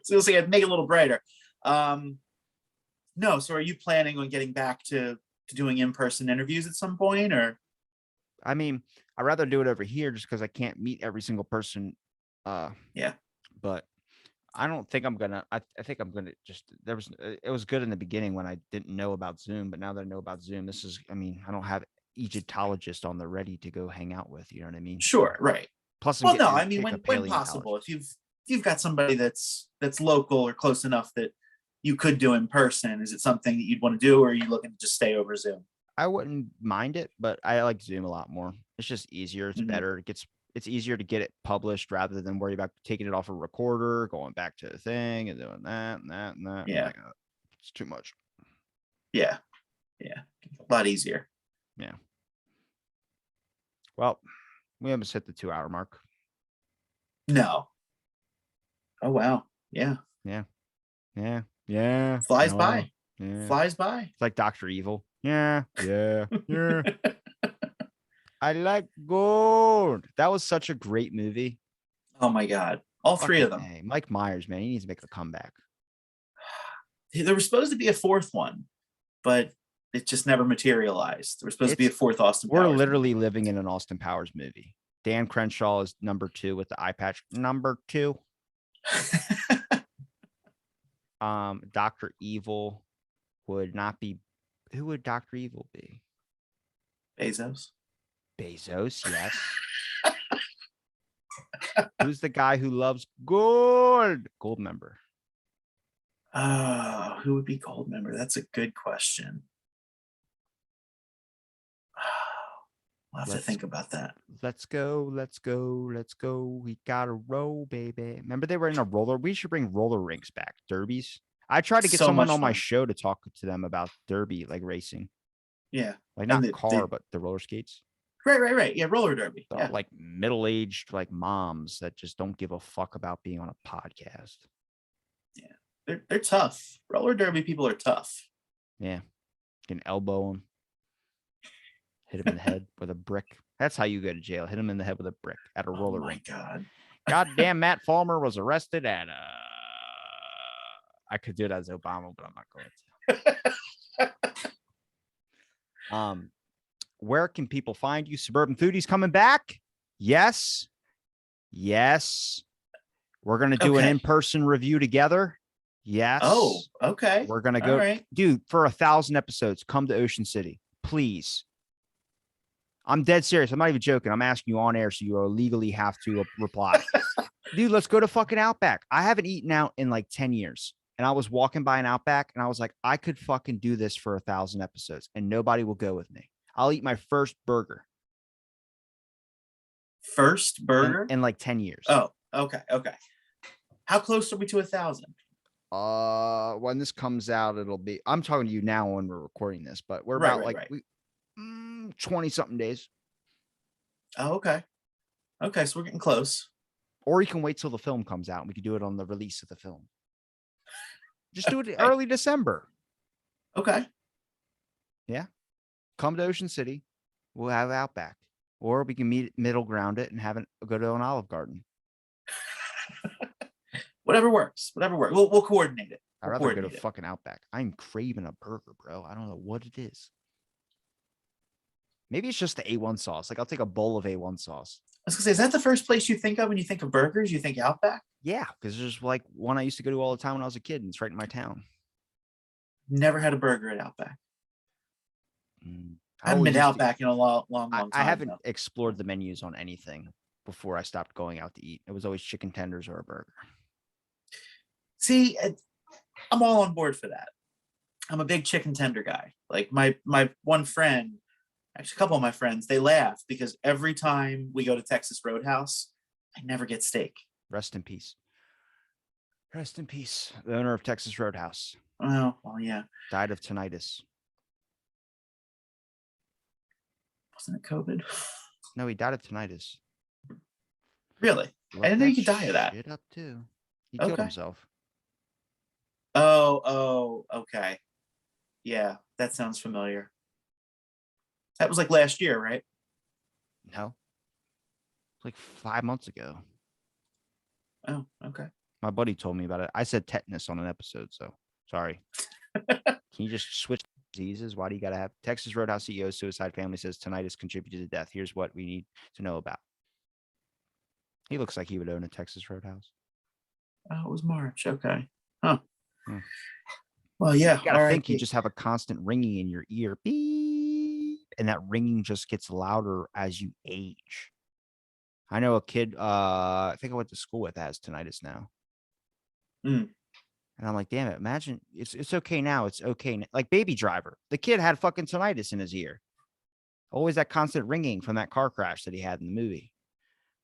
you'll see, I'd make it a little brighter. No, so are you planning on getting back to doing in-person interviews at some point, or? I mean, I'd rather do it over here just because I can't meet every single person. Yeah. But I don't think I'm gonna. I think I'm gonna just. It was good in the beginning when I didn't know about Zoom, but now that I know about Zoom, this is. I mean, I don't have Egyptologist on the ready to go hang out with. You know what I mean? Sure. Right. Plus, well, no, I mean, when possible, if you've got somebody that's local or close enough that you could do in person, is it something that you'd want to do, or are you looking to just stay over Zoom? I wouldn't mind it, but I like Zoom a lot more. It's just easier. It's better. It's easier to get it published rather than worry about taking it off a recorder, going back to the thing and doing that and that and that. Yeah. Like, it's too much. Yeah. Yeah. A lot easier. Yeah. Well, we almost hit the 2-hour mark. No. Oh, wow. Yeah. Yeah. Yeah. Yeah. Flies by. Yeah. Flies by. It's like Dr. Evil. Yeah. Yeah. Yeah. I like gold. That was such a great movie. Oh my God. All three of them. Hey, Mike Myers, man, he needs to make a comeback. There was supposed to be a fourth one, but it just never materialized. There was supposed to be a fourth Austin Powers. We're literally living in an Austin Powers movie. Dan Crenshaw is number 2 with the eye patch. Number 2. Dr. Evil would not be. Who would Dr. Evil be? Bezos, yes. Who's the guy who loves gold? Goldmember. Who would be Goldmember? That's a good question. I'll have to think about that. Let's go. We gotta roll, baby. Remember they were in a roller. We should bring roller rinks back. Derbies. I tried to get someone on my show to talk to them about derby, like racing. Yeah. Like not but the roller skates. Right. Yeah, roller derby. Yeah. Like middle-aged like moms that just don't give a fuck about being on a podcast. Yeah. They're tough. Roller derby people are tough. Yeah. You can elbow them. Hit him in the head with a brick. That's how you go to jail. Hit him in the head with a brick at a roller rink. Oh my God. Goddamn, Matt Fulmer was arrested at I could do it as Obama, but I'm not going to. Where can people find you? Suburban Phoodie's coming back. Yes. We're gonna do an in-person review together. Yes. Oh, okay. We're gonna go, dude, for 1,000 episodes. Come to Ocean City, please. I'm dead serious. I'm not even joking. I'm asking you on air, so you legally have to reply. Dude, let's go to fucking Outback. I haven't eaten out in like 10 years. And I was walking by an Outback and I was like, I could fucking do this for 1,000 episodes and nobody will go with me. I'll eat my first burger. First burger? In like 10 years. Oh, okay. How close are we to 1,000? When this comes out, it'll be, I'm talking to you now when we're recording this, but we're about 20 something days. Oh, okay. Okay. So we're getting close. Or you can wait till the film comes out and we can do it on the release of the film. Just do it early December. Okay. Yeah. Come to Ocean City. We'll have Outback. Or we can meet middle ground it and go to an Olive Garden. Whatever works. We'll coordinate it. I'd rather go to fucking Outback. I'm craving a burger, bro. I don't know what it is. Maybe it's just the A1 sauce. Like I'll take a bowl of A1 sauce. I was gonna say, is that the first place you think of when you think of burgers? You think Outback? Yeah, because there's like one I used to go to all the time when I was a kid, and it's right in my town. Never had a burger at Outback. I haven't been to Outback in a long time. I haven't explored the menus on anything before I stopped going out to eat. It was always chicken tenders or a burger. See, I'm all on board for that. I'm a big chicken tender guy. Like my one friend, actually a couple of my friends, they laugh because every time we go to Texas Roadhouse, I never get steak. Rest in peace. Rest in peace. The owner of Texas Roadhouse. Oh, well, yeah. Died of tinnitus. Wasn't it COVID? No, he died of tinnitus. Really? I didn't know you could die of that. Shit up too. He killed himself. Oh, okay. Yeah, that sounds familiar. That was like last year, right? No. Like 5 months ago. Oh, okay. My buddy told me about it. I said tetanus on an episode, so sorry. Can you just switch diseases? Why do you got to have Texas Roadhouse CEO suicide family says tinnitus contributed to death? Here's what we need to know about. He looks like he would own a Texas Roadhouse. Oh, it was March. Okay. Huh. Hmm. Well, yeah. You gotta think you just have a constant ringing in your ear. Beep, and that ringing just gets louder as you age. I know a kid, I think I went to school with, has tinnitus now. Mm. And I'm like, damn it, imagine it's okay now. It's okay. Like Baby Driver. The kid had fucking tinnitus in his ear. Always that constant ringing from that car crash that he had in the movie.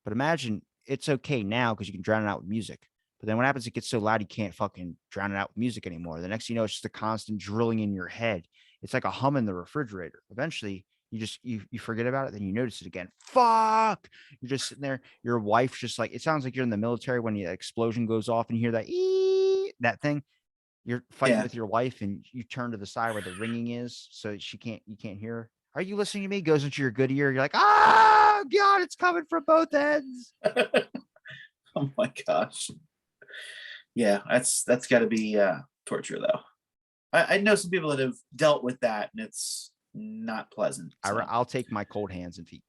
But imagine it's okay now because you can drown it out with music. But then what happens? It gets so loud you can't fucking drown it out with music anymore. The next thing you know, it's just a constant drilling in your head. It's like a hum in the refrigerator. Eventually, you forget about it, then you notice it again. Fuck! You're just sitting there. Your wife's just like, it sounds like you're in the military when the explosion goes off and you hear that that thing. You're fighting with your wife and you turn to the side where the ringing is, so you can't hear her. Are you listening to me? Goes into your good ear. You're like, oh God, it's coming from both ends. Oh my gosh. Yeah, that's got to be torture, though. I know some people that have dealt with that, and it's not pleasant. So. I'll take my cold hands and feet.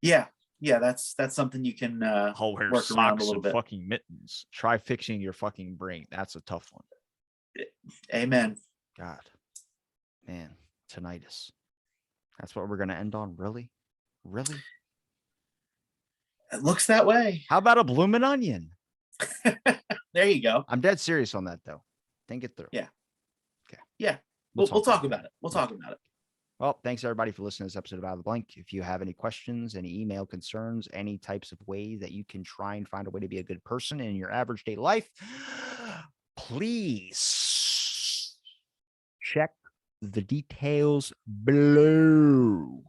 Yeah, that's something you can work around a little bit. Fucking mittens. Try fixing your fucking brain. That's a tough one. Amen. God, man, tinnitus. That's what we're gonna end on. Really? It looks that way. How about a bloomin' onion? There you go. I'm dead serious on that, though. Think it through. Yeah. Okay. Yeah. We'll talk about it. We'll talk about it. Well, thanks everybody for listening to this episode of Out of the Blank. If you have any questions, any email concerns, any types of ways that you can try and find a way to be a good person in your average day life, please check the details below.